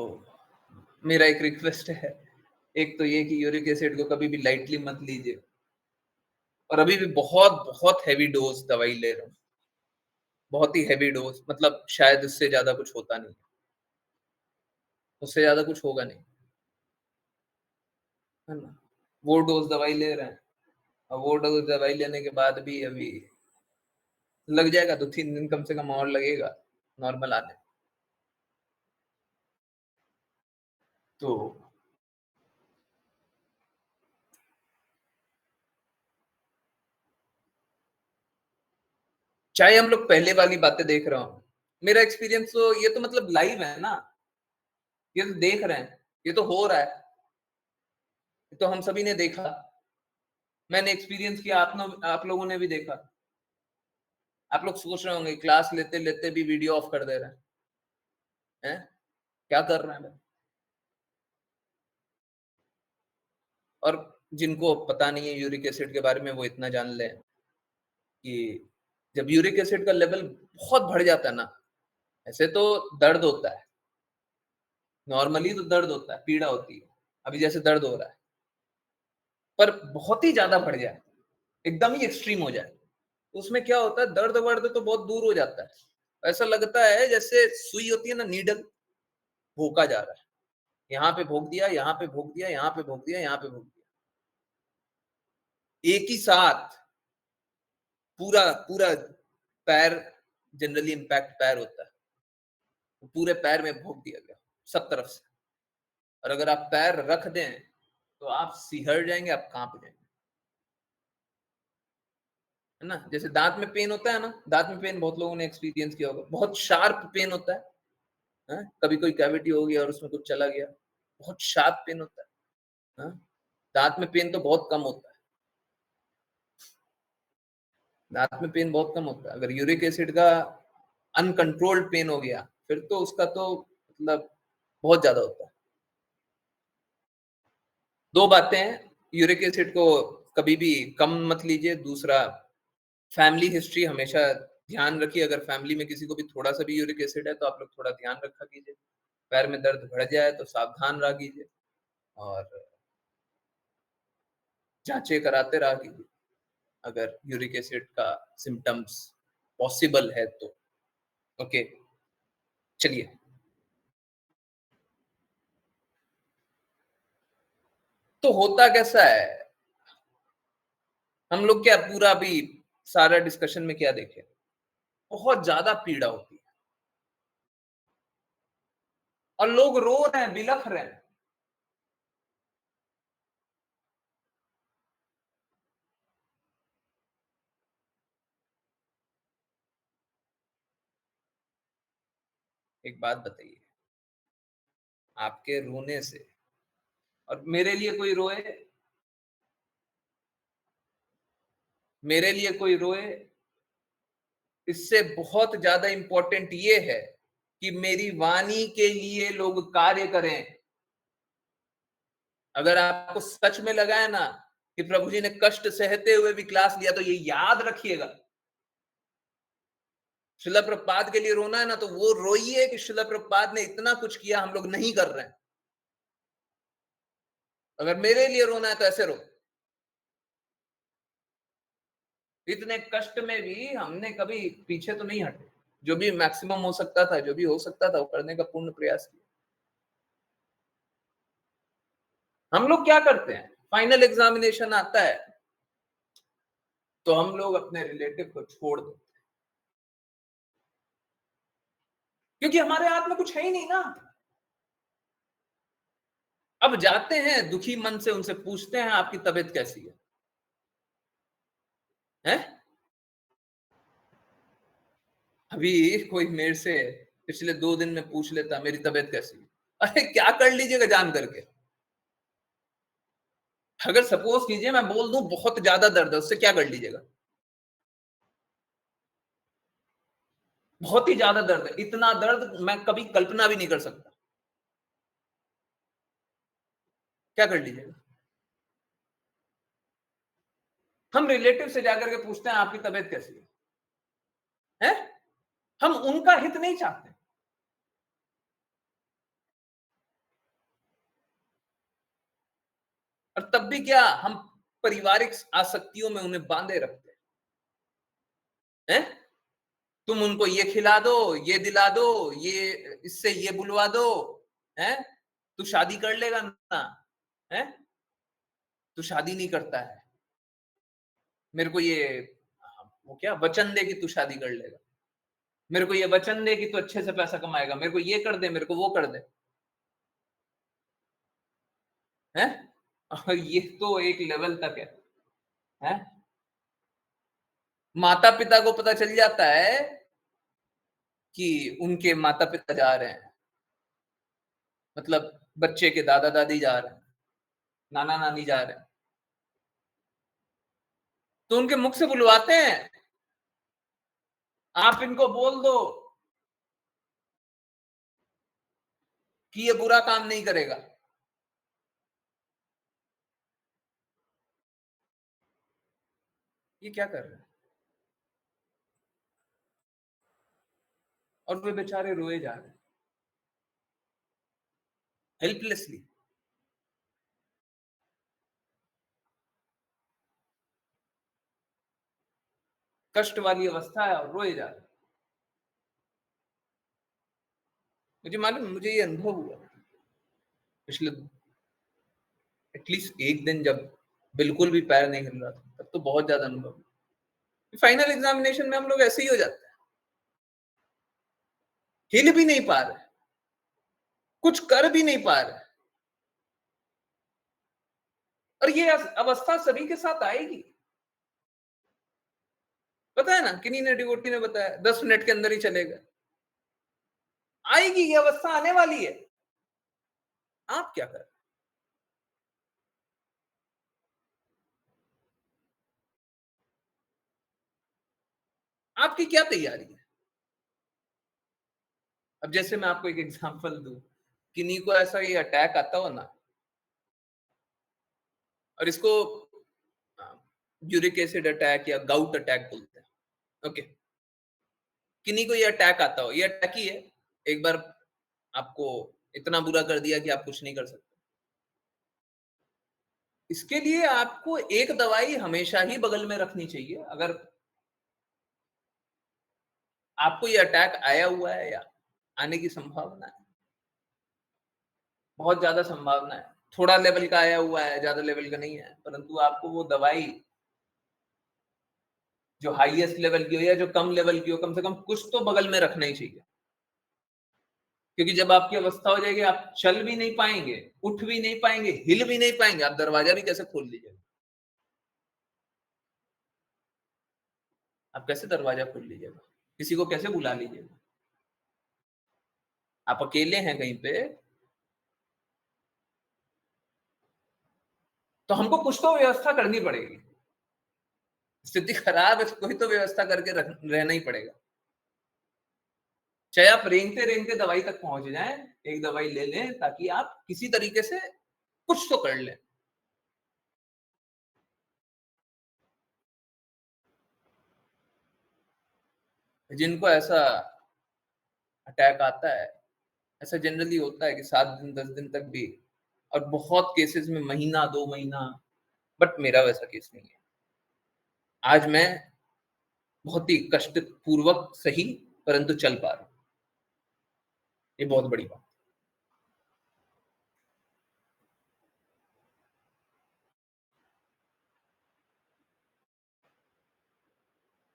मेरा एक रिक्वेस्ट है, एक तो ये कि यूरिक एसिड को कभी भी लाइटली मत लीजिए, और अभी भी बहुत बहुत हैवी डोज दवाई ले रहा हूँ, बहुत ही हैवी डोज, मतलब शायद उससे ज्यादा कुछ होता नहीं, उससे ज्यादा कुछ होगा नहीं, है ना? वो डोज दवाई ले रहे हैं, और वो डोज दवाई लेने के बाद भी अभी लग जाएगा, 2-3 दिन कम से कम और लगेगा नॉर्मल आने। तो चाहे हम लोग पहले वाली बातें देख रहे हो, मेरा एक्सपीरियंस तो ये तो मतलब लाइव है ना, ये तो देख रहे हैं, ये तो हो रहा है, ये तो हम सभी ने देखा, मैंने एक्सपीरियंस किया, आप लोगों ने भी देखा। आप लोग सोच रहे होंगे क्लास लेते लेते भी वीडियो ऑफ कर दे रहे हैं, क्या कर रहे हैं भाई? और जिनको पता नहीं है यूरिक एसिड के बारे में, वो इतना जान लें कि जब यूरिक एसिड का लेवल बहुत बढ़ जाता है ना, ऐसे तो दर्द होता है, नॉर्मली तो दर्द होता है, पीड़ा होती है, अभी जैसे दर्द हो रहा है, पर बहुत ही ज्यादा बढ़ जाए, एकदम ही एक्सट्रीम हो जाए, उसमें क्या होता है, दर्द वर्द तो बहुत दूर हो जाता है, ऐसा लगता है जैसे सुई होती है ना, नीडल, भोंका जा रहा है, यहाँ पे भोंक दिया, यहाँ पे भोंक दिया, यहाँ पे भोंक दिया, यहाँ पे भोंक दिया, एक ही साथ पूरा पूरा पैर, जनरली इम्पैक्ट पैर होता है, पूरे पैर में भोंक दिया गया सब तरफ से, और अगर आप पैर रख दें तो आप सिहर जाएंगे, आप कांप जाएंगे, है ना। जैसे दांत में पेन होता है ना, दांत में पेन बहुत लोगों ने एक्सपीरियंस किया होगा, बहुत शार्प पेन होता है? कभी कोई कैविटी हो गया और उसमें कुछ चला गया, बहुत शार्प पेन होता है। दांत में पेन तो बहुत कम होता है, दांत में पेन बहुत कम होता है, अगर यूरिक एसिड का अनकंट्रोल्ड पेन हो गया फिर तो उसका तो मतलब बहुत ज्यादा होता है। दो बातें हैं, यूरिक एसिड को कभी भी कम मत लीजिए, दूसरा फैमिली हिस्ट्री हमेशा ध्यान रखिए, अगर फैमिली में किसी को भी थोड़ा सा भी यूरिक एसिड है तो आप लोग थोड़ा ध्यान रखा कीजिए, पैर में दर्द बढ़ जाए तो सावधान रहा कीजिए, और जांचें कराते रहा कीजिए अगर यूरिक एसिड का सिम्टम्स पॉसिबल है तो। ओके, चलिए। तो होता कैसा है, हम लोग क्या पूरा भी सारा डिस्कशन में क्या देखे, बहुत ज्यादा पीड़ा होती है और लोग रो रहे हैं, बिलख रहे हैं, एक बात बताइए, आपके रोने से, और मेरे लिए कोई रोए, मेरे लिए कोई रोए, इससे बहुत ज्यादा इंपॉर्टेंट ये है कि मेरी वाणी के लिए लोग कार्य करें। अगर आपको सच में लगा है ना कि प्रभु जी ने कष्ट सहते हुए भी क्लास लिया, तो ये याद रखिएगा, श्रील प्रभुपाद के लिए रोना है ना, तो वो रोइए कि श्रील प्रभुपाद ने इतना कुछ किया, हम लोग नहीं कर रहे हैं। अगर मेरे लिए रोना है तो ऐसे रो, इतने कष्ट में भी हमने कभी पीछे तो नहीं हटे, जो भी मैक्सिमम हो सकता था, जो भी हो सकता था वो करने का पूर्ण प्रयास किया। हम लोग क्या करते हैं, फाइनल एग्जामिनेशन आता है तो हम लोग अपने रिलेटिव को छोड़ देते हैं, क्योंकि हमारे हाथ में कुछ है ही नहीं ना। अब जाते हैं दुखी मन से, उनसे पूछते हैं आपकी तबीयत कैसी है, हैं? अभी कोई मेरे से पिछले 2 दिन में पूछ लेता मेरी तबीयत कैसी है, अरे क्या कर लीजिएगा जान करके। अगर सपोज कीजिए मैं बोल दूं बहुत ज्यादा दर्द है, उससे क्या कर लीजिएगा? बहुत ही ज्यादा दर्द है, इतना दर्द मैं कभी कल्पना भी नहीं कर सकता, क्या कर लीजिएगा? हम रिलेटिव से जाकर के पूछते हैं आपकी तबीयत कैसी है? हम उनका हित नहीं चाहते, और तब भी क्या हम पारिवारिक आसक्तियों में उन्हें बांधे रखते हैं? तुम उनको ये खिला दो, ये दिला दो, ये इससे ये बुलवा दो, हैं? तू शादी कर लेगा ना, हैं? तू शादी नहीं करता है, मेरे को ये वो क्या वचन दे कि तू शादी कर लेगा, मेरे को ये वचन दे कि तू अच्छे से पैसा कमाएगा, मेरे को ये कर दे, मेरे को वो कर दे, हैं? और ये तो एक लेवल तक है, हैं? माता पिता को पता चल जाता है कि उनके माता पिता जा रहे हैं, मतलब बच्चे के दादा दादी जा रहे हैं, नाना नानी जा रहे हैं, तो उनके मुख से बुलवाते हैं, आप इनको बोल दो कि ये बुरा काम नहीं करेगा। ये क्या कर रहे हैं? और वे बेचारे रोए जा रहे हैं हेल्पलेसली। कष्ट वाली अवस्था है और रोए जा रहे हैं। मुझे मालूम, मुझे ये अनुभव हुआ पिछले एटलीस्ट एक दिन, जब बिल्कुल भी पैर नहीं हिल रहा था, तब तो बहुत ज्यादा अनुभव हुआ। फाइनल एग्जामिनेशन में हम लोग ऐसे ही हो जाते हैं, हिल भी नहीं पा रहे, कुछ कर भी नहीं पा रहे, और ये अवस्था सभी के साथ आएगी। पता है ना, किन्हीं ने डिवोटी ने बताया 10 मिनट के अंदर ही चलेगा। आएगी, ये अवस्था आने वाली है। आप क्या कर, आपकी क्या तैयारी है? अब जैसे मैं आपको एक एग्जांपल दूं, किन्हीं को ऐसा ये अटैक आता हो ना, और इसको यूरिक एसिड अटैक या गाउट अटैक बोलते हैं, ओके। किन्हीं को ये अटैक आता हो, ये अटैक ही है, एक बार आपको इतना बुरा कर दिया कि आप कुछ नहीं कर सकते। इसके लिए आपको एक दवाई हमेशा ही बगल में रखनी चाहिए। अगर आपको ये अटैक आया हुआ है या आने की संभावना है, बहुत ज्यादा संभावना है, थोड़ा लेवल का आया हुआ है, ज्यादा लेवल का नहीं है, परंतु आपको वो दवाई जो हाईएस्ट लेवल की हो या जो कम लेवल की हो, कम से कम कुछ तो बगल में रखना ही चाहिए। क्योंकि जब आपकी अवस्था हो जाएगी, आप चल भी नहीं पाएंगे, उठ भी नहीं पाएंगे, हिल भी नहीं पाएंगे, आप दरवाजा भी कैसे खोल लीजिएगा? आप कैसे दरवाजा खोल लीजिएगा? किसी को कैसे बुला लीजिएगा? आप अकेले हैं कहीं पे, तो हमको कुछ तो व्यवस्था करनी पड़ेगी। स्थिति खराब है तो कोई तो व्यवस्था करके रहना ही पड़ेगा। चाहे आप रेंगते रेंगते दवाई तक पहुंच जाएं, एक दवाई ले लें, ताकि आप किसी तरीके से कुछ तो कर लें। जिनको ऐसा अटैक आता है, ऐसा जनरली होता है कि 7 दिन 10 दिन तक भी, और बहुत केसेस में महीना 2 महीना, बट मेरा वैसा केस नहीं है। आज मैं बहुत ही कष्ट पूर्वक सही, परंतु चल पा रहा हूं, ये बहुत बड़ी बात।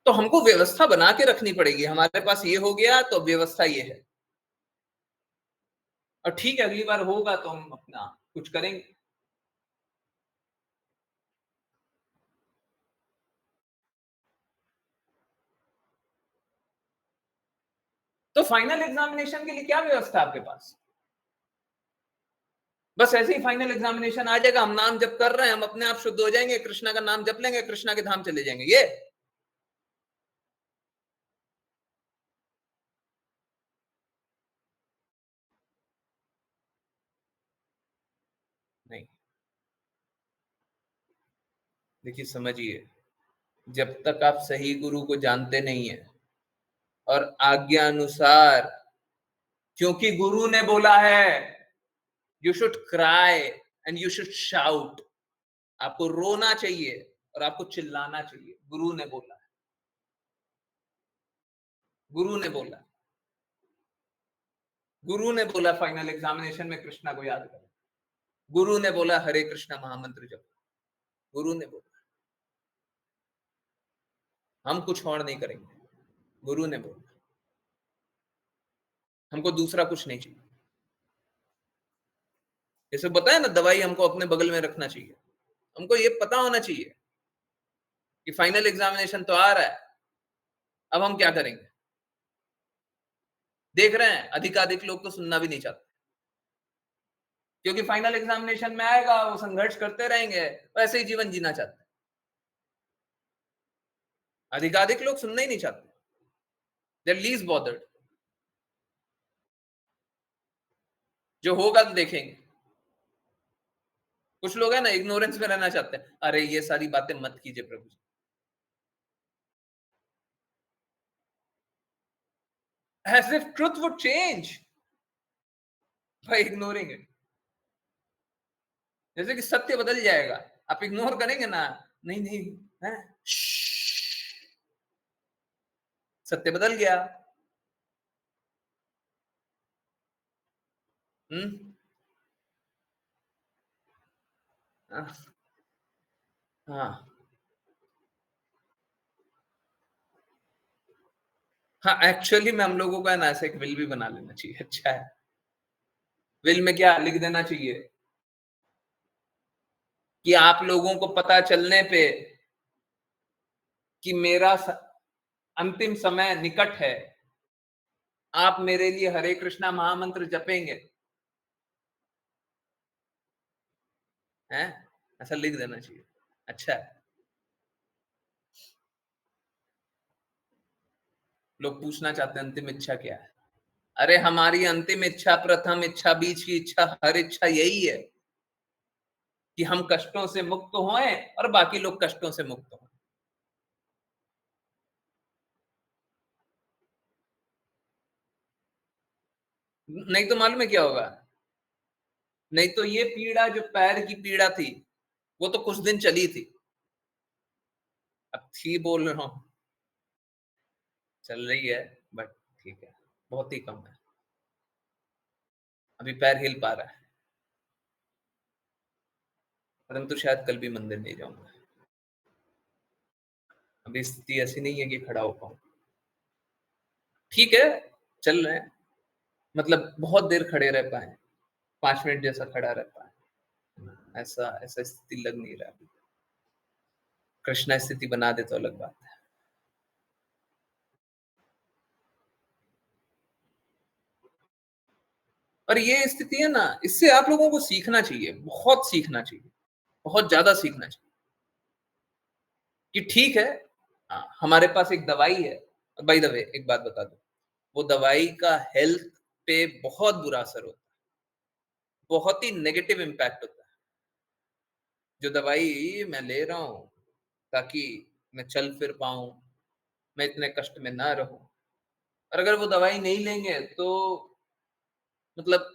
तो हमको व्यवस्था बना के रखनी पड़ेगी। हमारे पास ये हो गया तो व्यवस्था ये है, और ठीक है, अगली बार होगा तो हम अपना कुछ करेंगे। तो फाइनल एग्जामिनेशन के लिए क्या व्यवस्था है आपके पास? बस ऐसे ही फाइनल एग्जामिनेशन आ जाएगा, हम नाम जप कर रहे हैं, हम अपने आप शुद्ध हो जाएंगे, कृष्णा का नाम जप लेंगे, कृष्णा के धाम चले जाएंगे, ये नहीं। देखिए, समझिए, जब तक आप सही गुरु को जानते नहीं है और आज्ञा अनुसार, क्योंकि गुरु ने बोला है you should cry and you should shout, आपको रोना चाहिए और आपको चिल्लाना चाहिए, गुरु ने बोला है, गुरु ने बोला, गुरु ने बोला फाइनल एग्जामिनेशन में कृष्णा को याद करो, गुरु ने बोला हरे कृष्णा महामंत्र जप, गुरु ने बोला, हम कुछ और नहीं करेंगे, गुरु ने बोला, हमको दूसरा कुछ नहीं चाहिए। जैसे बताया ना, दवाई हमको अपने बगल में रखना चाहिए। हमको ये पता होना चाहिए कि फाइनल एग्जामिनेशन तो आ रहा है, अब हम क्या करेंगे? देख रहे हैं अधिकाधिक लोग तो सुनना भी नहीं चाहते, क्योंकि फाइनल एग्जामिनेशन में आएगा, वो संघर्ष करते रहेंगे, वैसे ही जीवन जीना चाहते हैं। अधिकाधिक लोग सुनना ही नहीं चाहते, दे लीस्ट बॉदर्ड। जो होगा तो देखेंगे। कुछ लोग है ना इग्नोरेंस में रहना चाहते हैं, अरे ये सारी बातें मत कीजिए प्रभु जी, as if truth would change by ignoring it। जैसे कि सत्य बदल जाएगा, आप इग्नोर करेंगे ना, नहीं नहीं है, सत्य बदल गया। हाँ हाँ, एक्चुअली में हम लोगों का ना ऐसे एक विल भी बना लेना चाहिए। अच्छा है, विल में क्या लिख देना चाहिए कि आप लोगों को पता चलने पे कि मेरा अंतिम समय निकट है, आप मेरे लिए हरे कृष्णा महामंत्र जपेंगे, हैं? ऐसा लिख देना चाहिए। अच्छा है। लोग पूछना चाहते हैं अंतिम इच्छा क्या है? अरे हमारी अंतिम इच्छा, प्रथम इच्छा, बीच की इच्छा, हर इच्छा यही है कि हम कष्टों से मुक्त होएं और बाकी लोग कष्टों से मुक्त हों। नहीं तो मालूम है क्या होगा? नहीं तो ये पीड़ा, जो पैर की पीड़ा थी, वो तो कुछ दिन चली थी, अब थी बोल रहा हूं, चल रही है, बट ठीक है, बहुत ही कम है। अभी पैर हिल पा रहा है, परंतु शायद कल भी मंदिर नहीं जाऊंगा। अभी स्थिति ऐसी नहीं है कि खड़ा हो पाऊं। ठीक है, चल रहे हैं, मतलब बहुत देर खड़े रह पाए, 5 मिनट जैसा खड़ा रह पाए, ऐसा ऐसा स्थिति लग नहीं रहा। कृष्णा स्थिति बना दे तो अलग बात है। और ये स्थिति है ना, इससे आप लोगों को सीखना चाहिए, बहुत सीखना चाहिए, बहुत ज्यादा सीखना चाहिए कि ठीक है, हमारे पास एक दवाई है। बाय द वे एक बात बता दूं, वो दवाई का हेल्थ पे बहुत बुरा असर होता है, बहुत ही नेगेटिव इम्पैक्ट होता है। जो दवाई मैं ले रहा हूं ताकि मैं चल फिर पाऊं, मैं इतने कष्ट में ना रहूं, और अगर वो दवाई नहीं लेंगे तो मतलब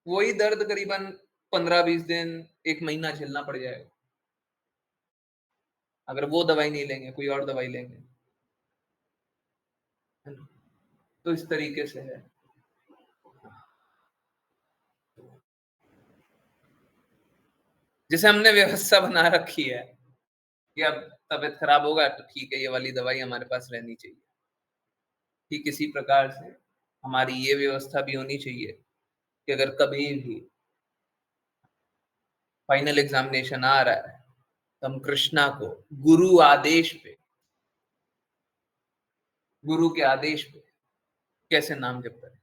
वही दर्द करीबन 15-20 दिन, 1 महीना झेलना पड़ जाएगा। अगर वो दवाई नहीं लेंगे, कोई और दवाई लेंगे, है ना? तो इस तरीके से है। जैसे हमने व्यवस्था बना रखी है कि अब तबीयत खराब होगा तो ठीक है, ये वाली दवाई हमारे पास रहनी चाहिए, ठीक इसी प्रकार से हमारी ये व्यवस्था भी होनी चाहिए कि अगर कभी भी फाइनल एग्जामिनेशन आ रहा है तो हम कृष्णा को गुरु आदेश पे, गुरु के आदेश पे कैसे नाम जप करें।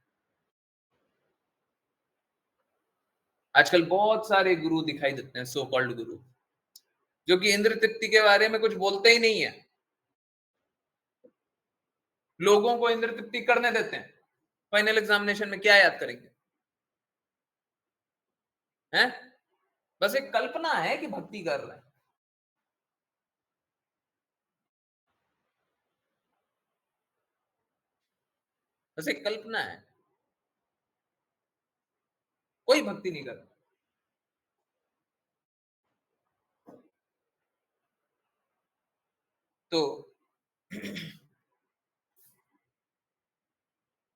आजकल बहुत सारे गुरु दिखाई देते हैं, सो कॉल्ड गुरु, जो कि इंद्र तृप्ति के बारे में कुछ बोलते ही नहीं है, लोगों को इंद्र तृप्ति करने देते हैं। फाइनल एग्जामिनेशन में क्या याद करेंगे? हैं? बस एक कल्पना है कि भक्ति कर रहे हैं, बस एक कल्पना है, कोई भक्ति नहीं कर रहा। तो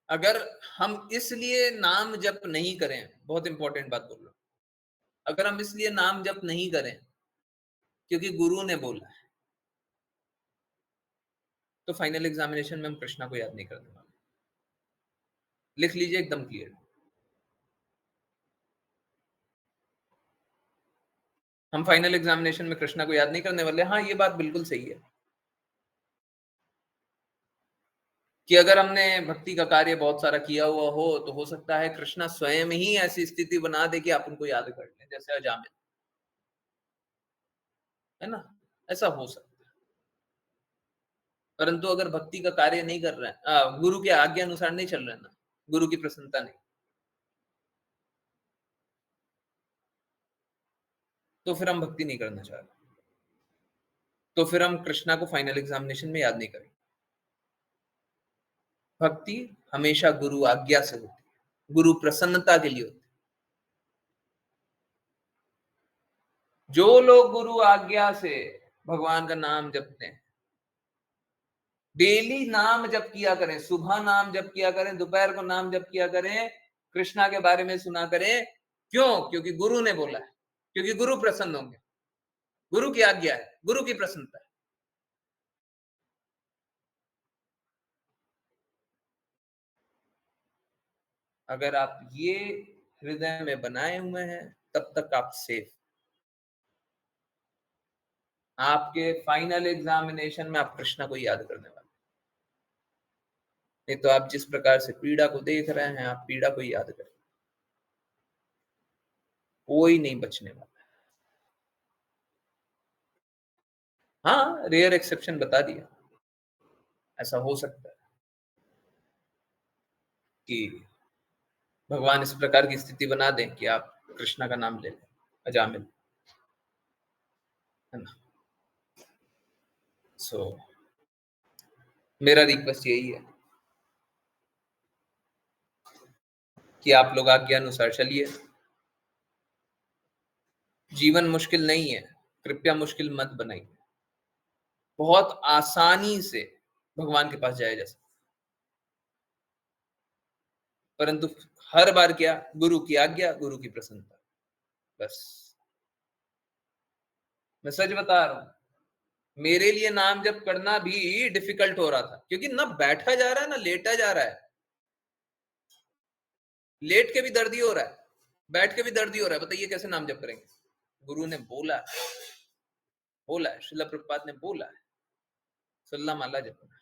अगर हम इसलिए नाम जप नहीं करें, बहुत इंपॉर्टेंट बात बोल रहा हूं, अगर हम इसलिए नाम जप नहीं करें क्योंकि गुरु ने बोला है, तो फाइनल एग्जामिनेशन में हम कृष्णा को याद नहीं करने वाले। लिख लीजिए, एकदम क्लियर। हम फाइनल एग्जामिनेशन में कृष्णा को याद नहीं करने वाले। हाँ, ये बात बिल्कुल सही है। कि अगर हमने भक्ति का कार्य बहुत सारा किया हुआ हो तो हो सकता है कृष्णा स्वयं ही ऐसी स्थिति बना दे कि आप उनको याद कर लें, जैसे अजामिल, है ना, ऐसा हो सकता है। परंतु अगर भक्ति का कार्य नहीं कर रहे हैं, गुरु के आज्ञा अनुसार नहीं चल रहे ना, गुरु की प्रसन्नता नहीं, तो फिर हम भक्ति नहीं करना चाह रहे, तो फिर हम कृष्णा को फाइनल एग्जामिनेशन में याद नहीं करेंगे। भक्ति हमेशा गुरु आज्ञा से होती है, गुरु प्रसन्नता के लिए होती है। जो लोग गुरु आज्ञा से भगवान का नाम जपते हैं, डेली नाम जप किया करें, सुबह नाम जप किया करें, दोपहर को नाम जप किया करें, कृष्णा के बारे में सुना करें। क्यों? क्योंकि गुरु ने बोला है, क्योंकि गुरु प्रसन्न होंगे, गुरु की आज्ञा है, गुरु की प्रसन्नता है। अगर आप ये हृदय में बनाए हुए हैं तब तक आप सेफ। आपके फाइनल एग्जामिनेशन में आप कृष्णा को याद करने वाले, नहीं तो आप जिस प्रकार से पीड़ा को देख रहे हैं, आप पीड़ा को याद करें, कोई नहीं बचने वाला। हाँ, रेयर एक्सेप्शन बता दिया, ऐसा हो सकता है कि भगवान इस प्रकार की स्थिति बना दें कि आप कृष्णा का नाम ले लें, अजामिल, है ना। सो मेरा रिक्वेस्ट यही है कि आप लोग आज्ञा अनुसार चलिए। जीवन मुश्किल नहीं है, कृपया मुश्किल मत बनाइए। बहुत आसानी से भगवान के पास जाया जा सकता, परंतु हर बार क्या, गुरु की आज्ञा, गुरु की प्रसन्नता, बस। मैं सच बता रहा हूं, मेरे लिए नाम जप करना भी डिफिकल्ट हो रहा था, क्योंकि ना बैठा जा रहा है ना लेटा जा रहा है। लेट के भी दर्द ही हो रहा है, बैठ के भी दर्द ही हो रहा है, बताइए कैसे नाम जप करेंगे। गुरु ने बोला है, श्रील प्रभुपाद ने बोला है, सल्ला माला जपना।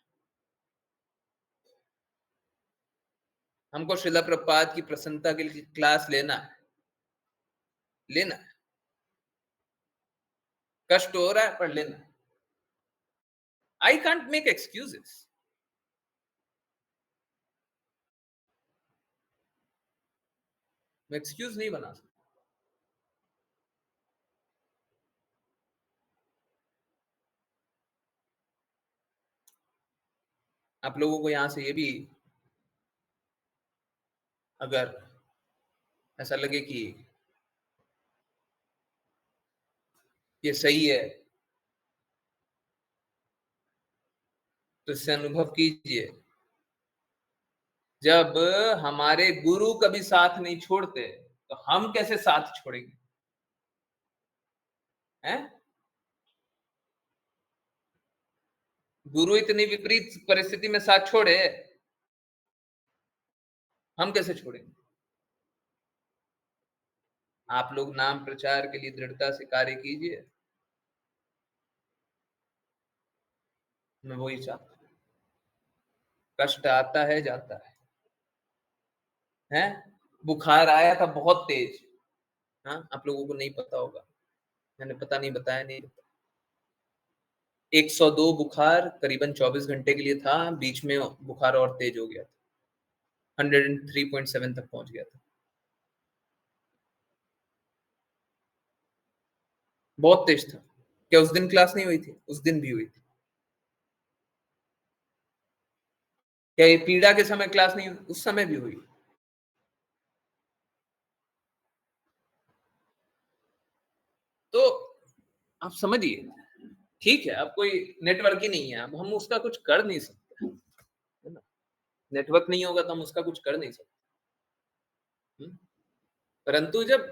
हमको श्रील प्रभुपाद की प्रसन्नता के लिए क्लास लेना है, कष्ट हो रहा है पर लेना। I can't make excuses. मैं एक्सक्यूज नहीं बना सकता। आप लोगों को यहां से ये भी अगर ऐसा लगे कि ये सही है, तो इससे अनुभव कीजिए, जब हमारे गुरु कभी साथ नहीं छोड़ते तो हम कैसे साथ छोड़ेंगे, हैं? गुरु इतनी विपरीत परिस्थिति में साथ छोड़े, हम कैसे छोड़ेंगे। आप लोग नाम प्रचार के लिए दृढ़ता से कार्य कीजिए, मैं वही चाहता हूं। कष्ट आता है जाता है, बुखार आया था बहुत तेज, हाँ, आप लोगों को नहीं पता होगा, मैंने पता नहीं बताया, नहीं पता। 102 बुखार करीबन 24 घंटे के लिए था, बीच में बुखार और तेज हो गया था, 103.7 तक पहुंच गया था। बहुत तेज था। क्या उस दिन क्लास नहीं हुई थी? उस दिन भी हुई थी। क्या ये पीड़ा के समय क्लास नहीं हुई? उस समय भी हुई। तो आप समझिए, ठीक है, अब कोई नेटवर्क ही नहीं है, अब हम उसका कुछ कर नहीं सकते, है ना। नेटवर्क नहीं होगा तो हम उसका कुछ कर नहीं सकते। परंतु जब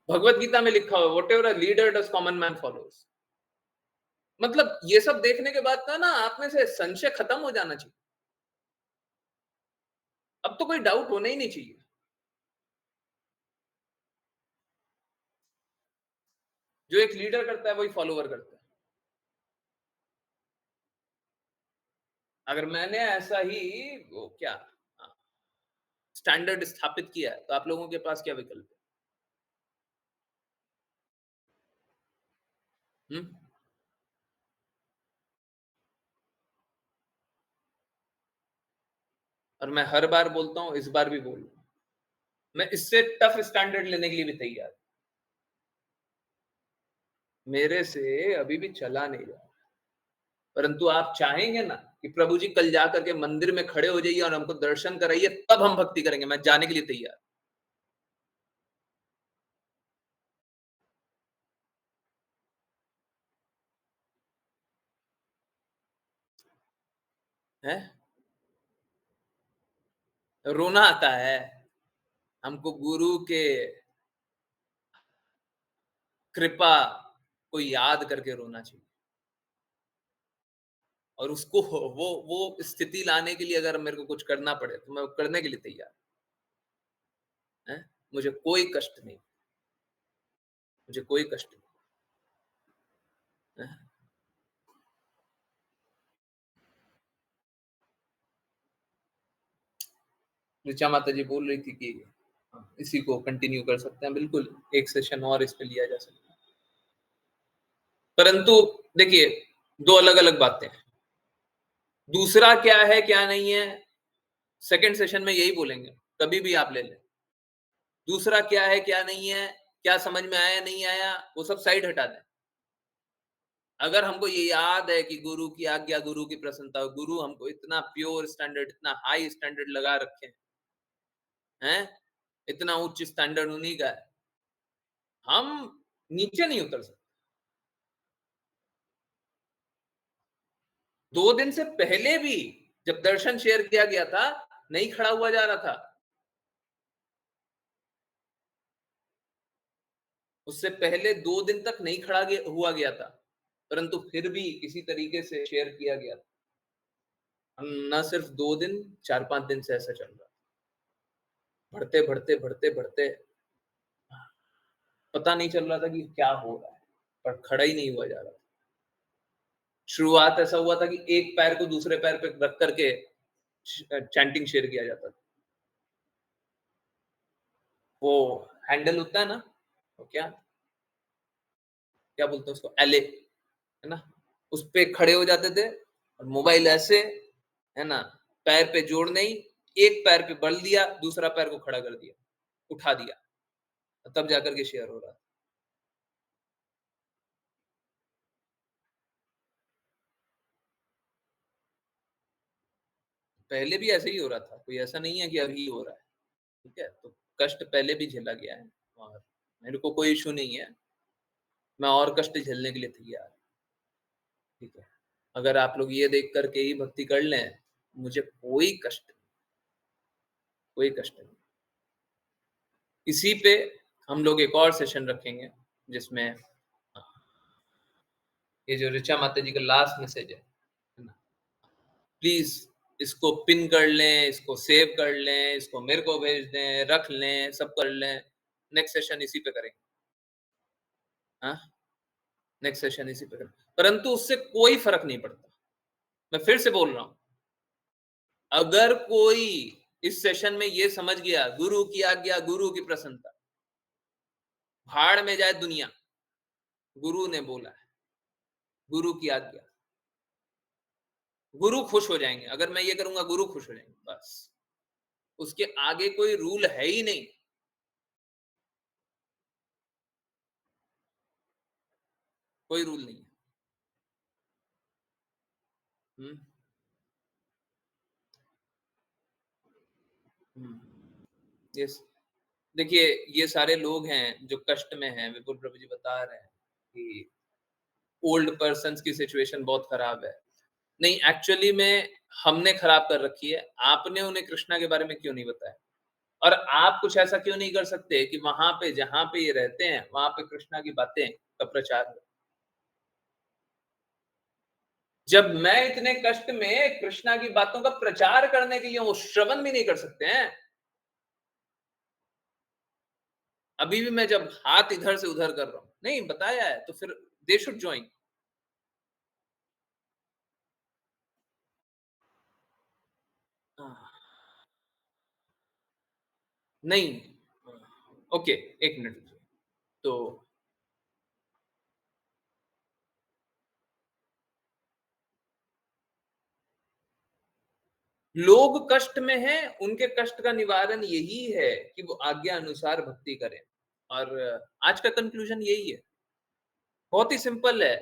भगवत गीता में लिखा हुआ, what ever a leader does common man follows, मतलब ये सब देखने के बाद ना आप में से संशय खत्म हो जाना चाहिए। अब तो कोई डाउट होना ही नहीं चाहिए। जो एक लीडर करता है वही फॉलोवर करता है। अगर मैंने ऐसा ही वो क्या स्टैंडर्ड स्थापित किया है, तो आप लोगों के पास क्या विकल्प है? और मैं हर बार बोलता हूं, इस बार भी बोल रहा हूं, मैं इससे टफ स्टैंडर्ड लेने के लिए भी तैयार। मेरे से अभी भी चला नहीं रहा, परंतु आप चाहेंगे ना कि प्रभु जी कल जाकर के मंदिर में खड़े हो जाइए और हमको दर्शन कराइए, तब हम भक्ति करेंगे। मैं जाने के लिए तैयार। है रोना आता है हमको, गुरु के कृपा को याद करके रोना चाहिए। और उसको वो स्थिति लाने के लिए अगर मेरे को कुछ करना पड़े तो मैं वो करने के लिए तैयार। है मुझे कोई कष्ट नहीं, मुझे कोई कष्ट नहीं। है? ऋचा माता जी बोल रही थी कि इसी को कंटिन्यू कर सकते हैं। बिल्कुल, एक सेशन और इस पे लिया जा सकता है, परंतु देखिए दो अलग अलग बातें हैं। दूसरा क्या है क्या नहीं है, सेकंड सेशन में यही बोलेंगे, कभी भी आप ले लें। दूसरा क्या है क्या नहीं है, क्या समझ में आया नहीं आया, वो सब साइड हटा दें। अगर हमको ये याद है कि गुरु की आज्ञा, गुरु की प्रसन्नता, गुरु हमको इतना प्योर स्टैंडर्ड, इतना हाई स्टैंडर्ड लगा रखे हैं, इतना उच्च स्टैंडर्ड उन्हीं का है, हम नीचे नहीं उतर सकते। 2 दिन से पहले भी जब दर्शन शेयर किया गया था, नहीं खड़ा हुआ जा रहा था। उससे पहले 2 दिन तक नहीं खड़ा हुआ गया था, परंतु फिर भी किसी तरीके से शेयर किया गया था। न सिर्फ 2 दिन, 4-5 दिन से ऐसा चल रहा, बढ़ते बढ़ते बढ़ते बढ़ते पता नहीं चल रहा था कि क्या हो रहा है, पर खड़ा ही नहीं हुआ जा रहा था। शुरुआत ऐसा हुआ था कि एक पैर को दूसरे पैर पे रख करके चैंटिंग शेयर किया जाता था। वो हैंडल होता है ना, वो क्या क्या बोलते हैं उसको, एले, है ना, उस पे खड़े हो जाते थे और मोबाइल ऐसे, है ना, पैर पे जोड़ नहीं, एक पैर पे बल दिया, दूसरा पैर को खड़ा कर दिया, उठा दिया, तब जाकर के शेयर हो रहा था। पहले भी ऐसे ही हो रहा था, कोई ऐसा नहीं है कि अभी हो रहा है। ठीक है, तो कष्ट पहले भी झेला गया है और मेरे को कोई इशू नहीं है, मैं और कष्ट झेलने के लिए तैयार। ठीक है, अगर आप लोग ये देख करके ही भक्ति कर लें, मुझे कोई कष्ट नहीं, कोई कष्ट नहीं। इसी पे हम लोग एक और सेशन रखेंगे जिसमें ये जो ऋचा माता जी का लास्ट मैसेज है ना, प्लीज इसको पिन कर लें, इसको सेव कर लें, इसको मेरे को भेज दें, रख लें, सब कर लें। नेक्स्ट सेशन इसी पे करेंगे। हाँ, नेक्स्ट सेशन इसी पे करेंगे, परंतु उससे कोई फर्क नहीं पड़ता। मैं फिर से बोल रहा हूं, अगर कोई इस सेशन में ये समझ गया गुरु की आज्ञा, गुरु की प्रसन्नता, भाड़ में जाए दुनिया, गुरु ने बोला है, गुरु की आज्ञा, गुरु खुश हो जाएंगे। अगर मैं ये करूंगा गुरु खुश हो जाएंगे, बस उसके आगे कोई रूल है ही नहीं। कोई रूल नहीं है। यस, देखिए ये सारे लोग हैं जो कष्ट में हैं, विपुल प्रभु जी बता रहे हैं कि ओल्ड पर्सन्स की सिचुएशन बहुत खराब है। नहीं, एक्चुअली में हमने खराब कर रखी है। आपने उन्हें कृष्णा के बारे में क्यों नहीं बताया? और आप कुछ ऐसा क्यों नहीं कर सकते कि वहां पे जहां पे ये रहते हैं वहां पे कृष्णा की बातें का प्रचार हो? जब मैं इतने कष्ट में कृष्णा की बातों का प्रचार करने के लिए वो श्रवण भी नहीं कर सकते हैं, अभी भी मैं जब हाथ इधर से उधर कर रहा हूं, नहीं बताया है, तो फिर दे शुड ज्वाइन। नहीं, ओके, एक मिनट। तो लोग कष्ट में हैं, उनके कष्ट का निवारण यही है कि वो आज्ञा अनुसार भक्ति करें। और आज का कंक्लूजन यही है, बहुत ही सिंपल है,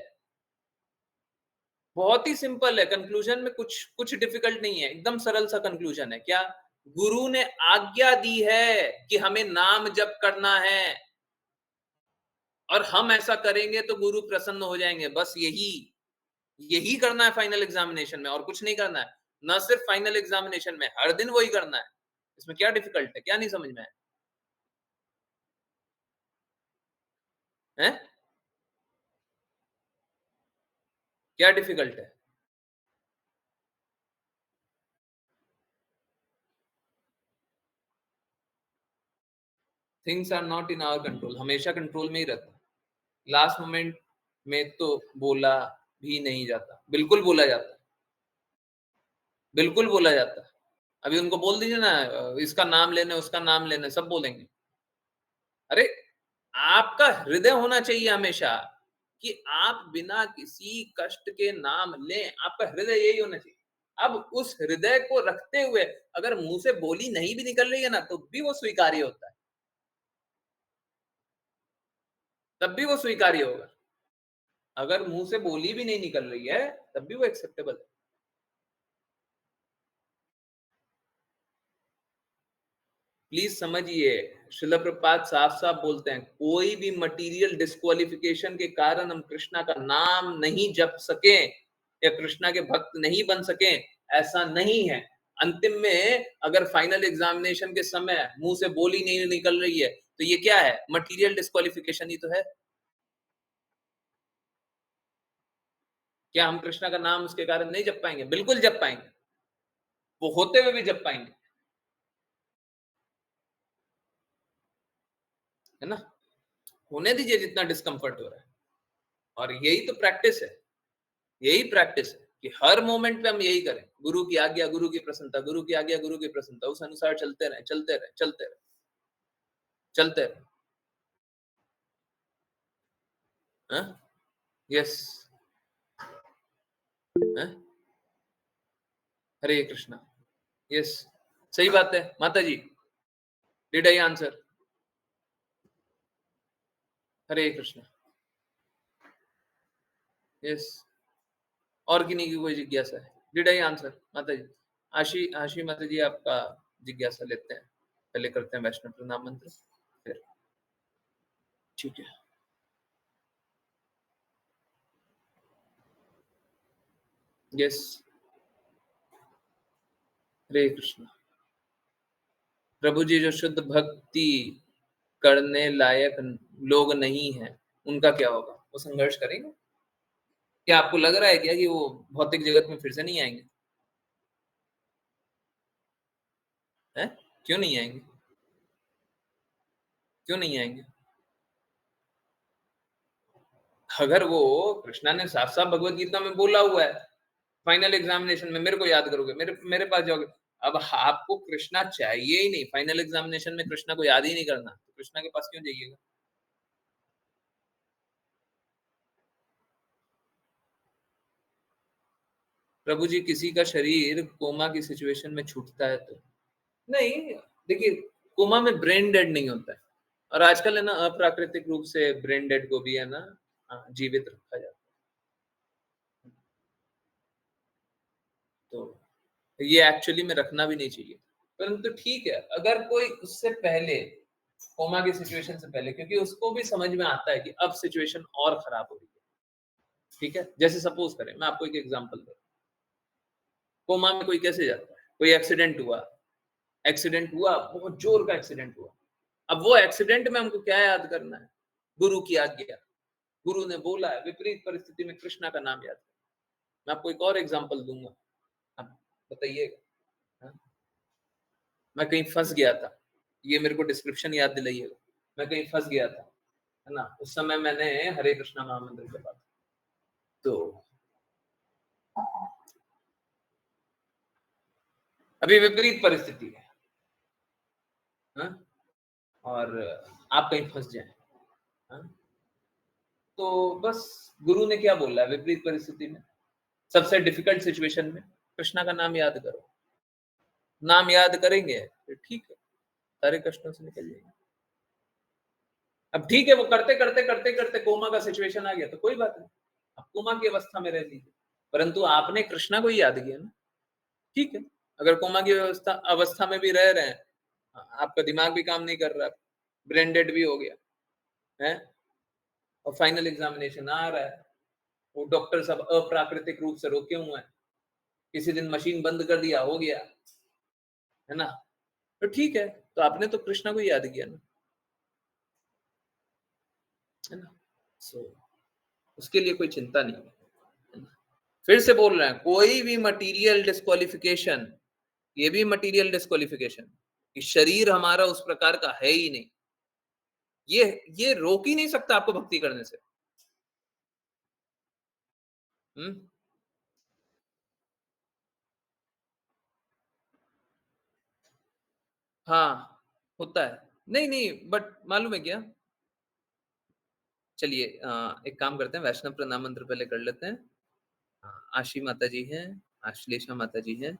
बहुत ही सिंपल है। कंक्लूजन में कुछ कुछ डिफिकल्ट नहीं है, एकदम सरल सा कंक्लूजन है। क्या? गुरु ने आज्ञा दी है कि हमें नाम जप करना है, और हम ऐसा करेंगे तो गुरु प्रसन्न हो जाएंगे। बस यही यही करना है फाइनल एग्जामिनेशन में, और कुछ नहीं करना है। न सिर्फ फाइनल एग्जामिनेशन में, हर दिन वही करना है। इसमें क्या डिफिकल्ट है? क्या नहीं समझ में है? हैं? क्या डिफिकल्ट है? Things are not in our control, हमेशा कंट्रोल में ही रहता। लास्ट मोमेंट में तो बोला भी नहीं जाता, बिल्कुल बोला जाता है, बिल्कुल बोला जाता है। अभी उनको बोल दीजिए ना, इसका नाम लेने, उसका नाम लेने, सब बोलेंगे। अरे, आपका हृदय होना चाहिए हमेशा कि आप बिना किसी कष्ट के नाम लें, आपका हृदय यही होना चाहिए। अब उस हृदय को रखते हुए अगर मुंह से बोली नहीं भी निकल रही है ना, तो भी वो स्वीकार्य होता है, तब भी वो स्वीकार्य होगा। अगर मुंह से बोली भी नहीं निकल रही है, तब भी वो एक्सेप्टेबल है। प्लीज समझिए, श्रील प्रभुपाद साफ साफ बोलते हैं, कोई भी मटेरियल डिस्क्वालिफिकेशन के कारण हम कृष्णा का नाम नहीं जप सके या कृष्णा के भक्त नहीं बन सके, ऐसा नहीं है। अंतिम में अगर फाइनल एग्जामिनेशन के समय मुंह से बोली नहीं निकल रही है, तो ये क्या है? मटेरियल डिस्क्वालिफिकेशन ही तो है। क्या हम कृष्णा का नाम उसके कारण नहीं जप पाएंगे? बिल्कुल जप पाएंगे, वो होते हुए भी जप पाएंगे, है ना? होने दीजिए जितना डिस्कंफर्ट हो रहा है। और यही तो प्रैक्टिस है, यही प्रैक्टिस है कि हर मोमेंट पे हम यही करें, गुरु की आज्ञा, गुरु की प्रसन्नता, गुरु की आज्ञा, गुरु की प्रसन्नता, उस अनुसार चलते रहे, चलते रहे, चलते रहे, चलते रहे। यस। हरे कृष्णा। यस, सही बात है माता जी। Did I answer? Hare Krishna. Yes. और किन्हीं की कोई जिज्ञासा है? डिड आई आंसर माता जी? आशी आशी माता जी, आपका जिज्ञासा लेते हैं, पहले करते हैं वैष्णव प्रणाम मंत्र, फिर ठीक है। यस। हरे कृष्णा। प्रभु जी, जो शुद्ध भक्ति करने लायक लोग नहीं हैं, उनका क्या होगा? वो संघर्ष करेंगे? क्या आपको लग रहा है क्या कि वो भौतिक जगत में फिर से नहीं आएंगे? हैं? क्यों नहीं आएंगे? क्यों नहीं आएंगे? अगर वो, कृष्णा ने साफ साफ भगवत गीता में बोला हुआ है, फाइनल एग्जामिनेशन में मेरे को याद करोगे, मेरे मेरे पास जाओगे। अब आपको कृष्णा चाहिए ही नहीं, फाइनल एग्जामिनेशन में कृष्णा को याद ही नहीं करना, तो कृष्णा के पास क्यों जाइएगा? प्रभु जी, किसी का शरीर कोमा की सिचुएशन में छूटता है तो? नहीं, देखिए, कोमा में ब्रेन डेड नहीं होता है, और आजकल है ना अप्राकृतिक रूप से ब्रेन डेड को भी है ना जीवित रखा जाता है। तो ये एक्चुअली में रखना भी नहीं चाहिए, परंतु ठीक है, अगर कोई उससे पहले, कोमा की सिचुएशन से पहले, क्योंकि उसको भी समझ में आता है कि अब सिचुएशन और खराब हो रही है, ठीक है? जैसे सपोज करें, मैं आपको एक एग्जांपल दूं, कोमा में कोई कैसे जाता है? कोई एक्सीडेंट हुआ, एक्सीडेंट हुआ, बहुत जोर का एक्सीडेंट हुआ। अब वो एक्सीडेंट में हमको क्या याद करना है? गुरु की आज्ञा। गुरु ने बोला है, विपरीत परिस्थिति में कृष्णा का नाम याद करें। मैं आपको एक और एग्जांपल दूंगा, आप बताइएगा। हाँ? मैं कहीं फंस गया था, ये मेरे को डिस्क्रिप्शन याद दिलाइएगा। मैं कहीं फंस गया था, है ना, उस समय मैंने हरे कृष्णा महामंत्र जपा था। तो अभी विपरीत परिस्थिति है, हाँ? और आप कहीं फंस जाए, हाँ? तो बस गुरु ने क्या बोला है विपरीत परिस्थिति में, सबसे डिफिकल्ट सिचुएशन में कृष्णा का नाम याद करो। नाम याद करेंगे फिर ठीक है, सारे कष्टों से निकल जाएंगे। अब ठीक है, वो करते करते करते करते कोमा का सिचुएशन आ गया तो कोई बात नहीं, आप कोमा की अवस्था में रह लीजिए, परंतु आपने कृष्णा को ही याद किया ना, ठीक है। अगर कोमा की अवस्था में भी रह रहे हैं, आपका दिमाग भी काम नहीं कर रहा, ब्रेन डेड भी हो गया है, और फाइनल एग्जामिनेशन आ रहा है, वो डॉक्टर सब अप्राकृतिक रूप से रोके हुए हैं, किसी दिन मशीन बंद कर दिया, हो गया, है ना, तो ठीक है, तो आपने तो कृष्णा को ही याद किया ना, है ना। सो उसके लिए कोई चिंता नहीं है। फिर से बोल रहे हैं, कोई भी मटेरियल डिस्क्वालिफिकेशन, ये भी मटेरियल डिस्क्वालिफिकेशन, कि शरीर हमारा उस प्रकार का है ही नहीं, ये रोक ही नहीं सकता आपको भक्ति करने से। हाँ होता है, नहीं नहीं, बट मालूम है क्या, चलिए एक काम करते हैं, वैष्णव प्रणाम मंत्र पहले कर लेते हैं। आशी माता जी हैं, आश्लेषा माता जी हैं,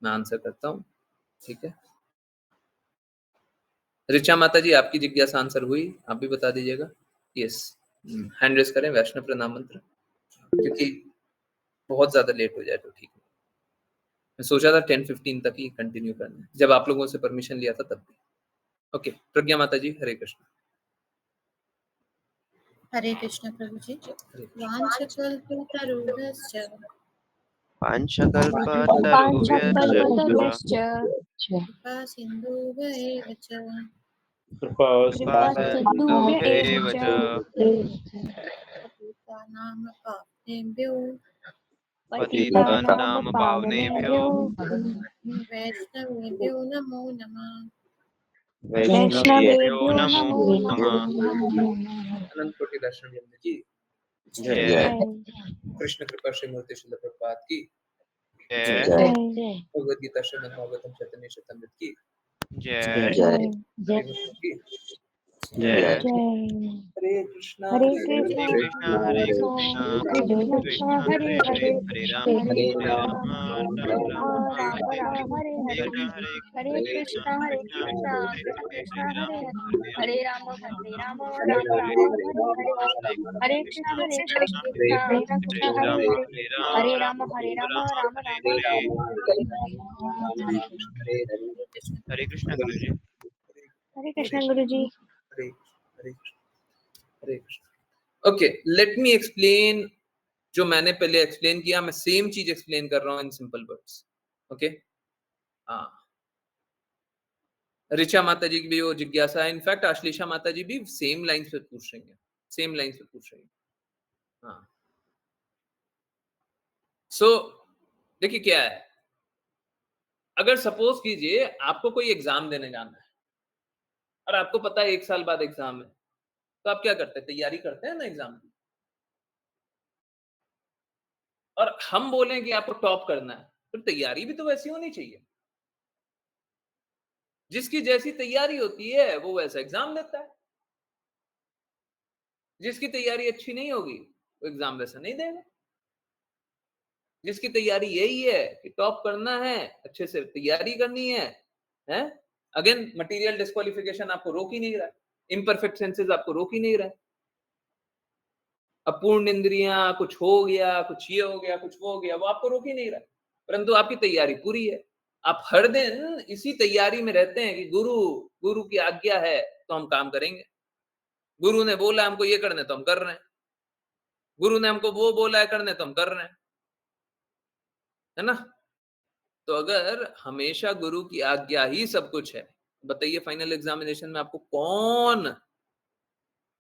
मैं आंसर करता हूँ, ठीक है। ऋचा माता जी, आपकी जिज्ञासा आंसर हुई, आप भी बता दीजिएगा। यस, हैंड रेस करें, वैष्णव प्रणाम मंत्र, क्योंकि बहुत ज्यादा लेट हो जाए तो ठीक है। मैं सोचा था 10:15 तक ही कंटिन्यू करना है, जब आप लोगों से परमिशन लिया था तब भी। ओके, प्रज्ञा माता जी, हरे कृष्ण। हरे कृष्ण प्रभु जी। वाञ्छकल्पतरुभ्यश्च वाञ्छकल्पतरुभ्यश्च कृपा सिन्धुभ्येव च कृपासिन्धुभ्य एव च पतितानां पावनेभ्यो पतितानां पावनेभ्यो वैष्णवेभ्यो नमो नमः। वैष्णवेभ्यो नमो नमः। अनंत कोटि दर्शन की जय कृष्ण कृपा श्री मूर्ति शिल प्रभुपाद की जय भगवद गीता श्रीमद् भागवतम चैतन्य चैतन्य की जय की जय। हरे कृष्णा हरे कृष्णा हरे कृष्णा कृष्ण हरे हरे हरे राम राम राम हरे हरे हरे कृष्णा कृष्णा कृष्णा हरे हरे हरे राम राम राम हरे हरे हरे कृष्णा कृष्णा कृष्णा हरे हरे हरे राम राम राम हरे हरे कृष्ण गुरु जी। हरे कृष्णा गुरु जी। Hare Hare Krishna. Okay, let me explain, जो मैंने पहले एक्सप्लेन किया मैं सेम चीज एक्सप्लेन कर रहा हूं in simple words. Okay, Richa माता जी की भी वो जिज्ञासा है, इनफैक्ट आश्लेषा माता जी भी सेम लाइंस पे पूछ रही हैं, सेम लाइंस पे पूछ रही हैं। हाँ, सो देखिए क्या है, अगर सपोज कीजिए आपको कोई एग्जाम देने जाना है और आपको पता है 1 साल बाद एग्जाम है, तो आप क्या करते हैं, तैयारी करते हैं ना एग्जाम की। और हम बोलें कि आपको टॉप करना है, तो तैयारी भी तो वैसी होनी चाहिए, जिसकी जैसी तैयारी होती है वो वैसा एग्जाम देता है। जिसकी तैयारी अच्छी नहीं होगी वो एग्जाम वैसा नहीं देगा। जिसकी तैयारी यही है कि टॉप करना है, अच्छे से तैयारी करनी है, हैं? अगेन मटेरियल डिस्क्वालिफिकेशन आपको रोक ही नहीं रहा, इम्परफेक्ट सेंसेस आपको रोक ही नहीं रहा, अपूर्ण इंद्रियां, कुछ हो गया, कुछ ये हो गया, कुछ वो हो गया, वो आपको रोक ही नहीं रहा, परंतु आपकी तैयारी पूरी है। आप हर दिन इसी तैयारी में रहते हैं कि गुरु की आज्ञा है तो हम काम करेंगे, गुरु ने बोला हमको ये करना है तो हम कर रहे हैं, गुरु ने हमको वो बोला है करने तो हम कर रहे हैं, है ना। तो अगर हमेशा गुरु की आज्ञा ही सब कुछ है, बताइए फाइनल एग्जामिनेशन में आपको कौन,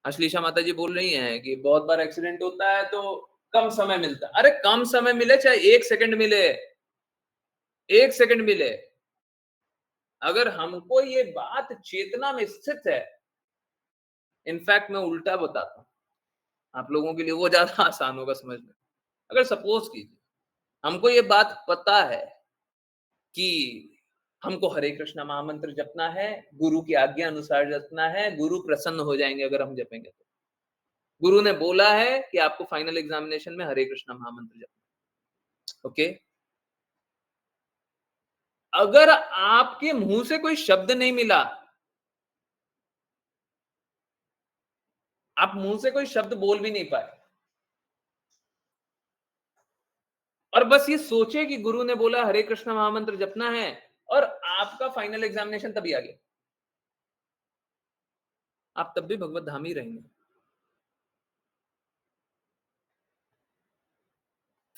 अश्लीषा माता जी बोल रही हैं कि बहुत बार एक्सीडेंट होता है तो कम समय मिलता है। अरे कम समय मिले चाहे 1 सेकंड मिले, 1 सेकंड मिले, अगर हमको ये बात चेतना में स्थित है इनफैक्ट मैं उल्टा बताता हूँ, आप लोगों के लिए वो ज्यादा आसान होगा समझना। अगर सपोज कीजिए हमको ये बात पता है कि हमको हरे कृष्णा महामंत्र जपना है, गुरु की आज्ञा अनुसार जपना है, गुरु प्रसन्न हो जाएंगे अगर हम जपेंगे तो। गुरु ने बोला है कि आपको फाइनल एग्जामिनेशन में हरे कृष्णा महामंत्र जपना, ओके। अगर आपके मुंह से कोई शब्द नहीं मिला, आप मुंह से कोई शब्द बोल भी नहीं पाए, और बस ये सोचे कि गुरु ने बोला हरे कृष्णा महामंत्र जपना है, और आपका फाइनल एग्जामिनेशन तभी आ गया, आप तब भी भगवत धाम ही रहेंगे।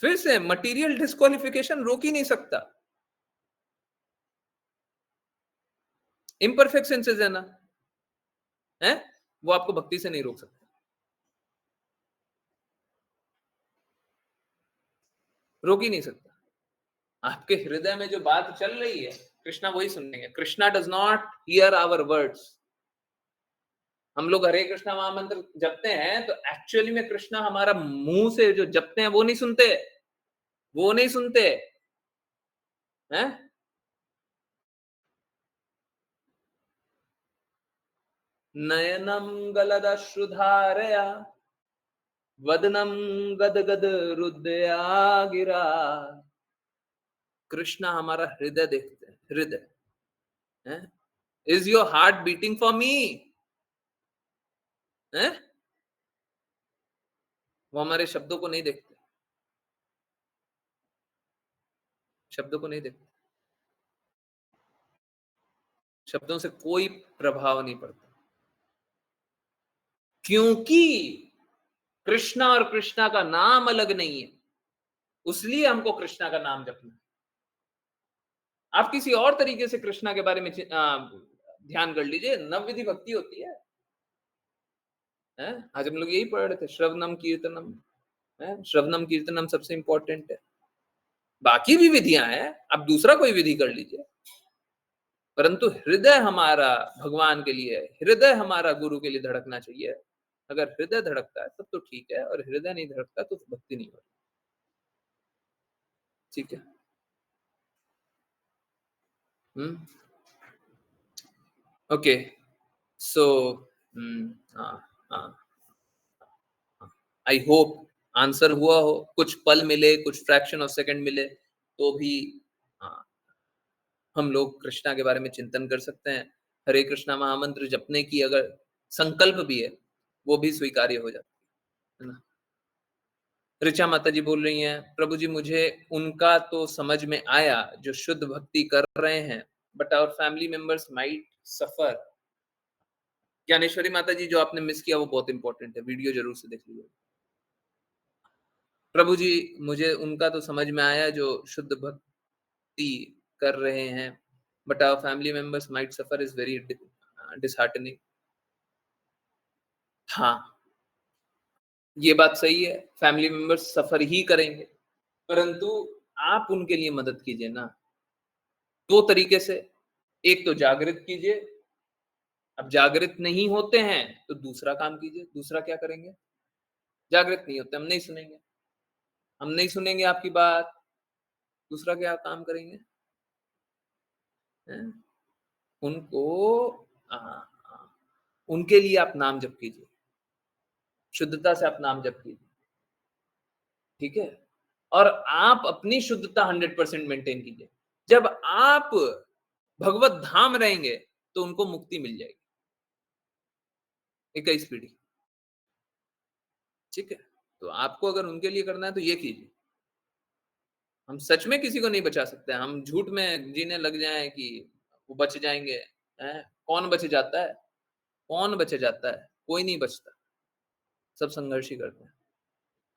फिर से मटेरियल डिस्क्वालिफिकेशन रोक ही नहीं सकता, इम्परफेक्ट सेंसेस है ना, है वो आपको भक्ति से नहीं रोक सकता। रोक ही नहीं सकता। आपके हृदय में जो बात चल रही है कृष्णा वही सुनेंगे। Krishna does not hear our words. हम लोग हरे कृष्णा महामंत्र जपते हैं तो एक्चुअली में कृष्णा हमारा मुंह से जो जपते हैं वो नहीं सुनते, वो नहीं सुनते हैं। नयनम गलदश्रुधारया वदनम गदगद रुदया गिरा। कृष्णा हमारा हृदय देखते हैं, हृदय है। Is your heart beating for me है? वो हमारे शब्दों को नहीं देखते, शब्दों को नहीं देखते, शब्दों से कोई प्रभाव नहीं पड़ता, क्योंकि कृष्णा और कृष्णा का नाम अलग नहीं है, उसलिए हमको कृष्णा का नाम जपना है। आप किसी और तरीके से कृष्णा के बारे में ध्यान कर लीजिए, नवविधि भक्ति होती है। आज हम लोग यही पढ़ रहे थे, श्रवणम कीर्तनम है, श्रवणम कीर्तनम सबसे इंपॉर्टेंट है। बाकी भी विधियां हैं, आप दूसरा कोई विधि कर लीजिए, परंतु हृदय हमारा भगवान के लिए, हृदय हमारा गुरु के लिए धड़कना चाहिए। अगर हृदय धड़कता है तब तो ठीक है, और हृदय नहीं धड़कता तो भक्ति नहीं हो रही। ठीक है। Okay, so I hope answer हुआ हो। कुछ पल मिले, कुछ फ्रैक्शन ऑफ सेकंड मिले तो भी हम लोग कृष्णा के बारे में चिंतन कर सकते हैं। हरे कृष्णा महामंत्र जपने की अगर संकल्प भी है वो भी स्वीकार्य हो जाता है ना। ऋचा माता जी बोल रही हैं, प्रभु जी मुझे उनका तो समझ में आया जो शुद्ध भक्ति कर रहे हैं, but our family members might suffer. Gyaneshwari माता जी, जो आपने मिस किया वो बहुत इंपॉर्टेंट है, वीडियो जरूर से देख लीजिए। प्रभु जी मुझे उनका तो समझ में आया जो शुद्ध भक्ति कर रहे हैं, but our family members might suffer is very disheartening. हाँ, ये बात सही है, फैमिली मेंबर्स सफर ही करेंगे, परंतु आप उनके लिए मदद कीजिए ना, दो तरीके से। एक तो जागृत कीजिए, अब जागृत नहीं होते हैं तो दूसरा काम कीजिए। दूसरा क्या करेंगे? जागृत नहीं होते, हम नहीं सुनेंगे, हम नहीं सुनेंगे आपकी बात, दूसरा क्या काम करेंगे? हैं? उनको आ, आ, उनके लिए आप नाम जप कीजिए, शुद्धता से आप नाम जप कीजिए, ठीक है। और आप अपनी शुद्धता 100% मेंटेन कीजिए। जब आप भगवत धाम रहेंगे तो उनको मुक्ति मिल जाएगी, 21 पीढ़ी, ठीक है। तो आपको अगर उनके लिए करना है तो ये कीजिए। हम सच में किसी को नहीं बचा सकते, हम झूठ में जीने लग जाएं कि वो बच जाएंगे। कौन बच जाता है? कौन बच जाता है? कोई नहीं बचता, सब संघर्ष ही करते हैं।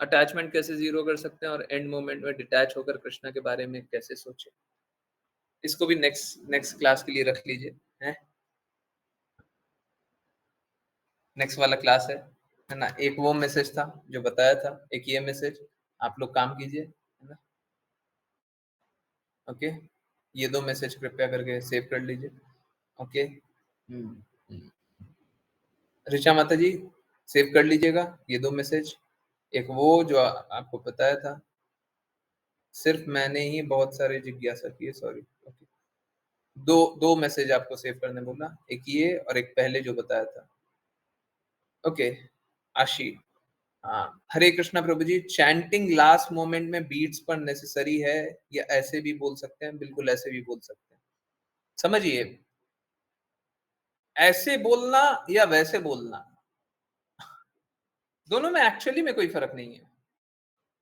अटैचमेंट कैसे जीरो कर सकते हैं और एंड मोमेंट में डिटैच होकर कृष्णा के बारे में कैसे सोचे, इसको भी नेक्स्ट क्लास के लिए रख लीजिए, हैं? नेक्स्ट वाला क्लास है ना। एक वो मैसेज था जो बताया था, एक ये मैसेज, आप लोग काम कीजिए, है ना। ओके, ये दो मैसेज कृपया करके सेव कर लीजिए। ओके, ऋचा माता जी सेव कर लीजिएगा ये 2 मैसेज, एक वो जो आपको बताया था, सिर्फ मैंने ही बहुत सारे जिज्ञासा किए, सॉरी। ओके, 2 मैसेज आपको सेव करने बोला, एक ये और एक पहले जो बताया था। ओके, आशी, हाँ, हरे कृष्णा प्रभु जी, चैंटिंग लास्ट मोमेंट में बीट्स पर नेसेसरी है या ऐसे भी बोल सकते हैं? बिल्कुल ऐसे भी बोल सकते हैं। समझिए, ऐसे बोलना या वैसे बोलना, दोनों में एक्चुअली में कोई फर्क नहीं है,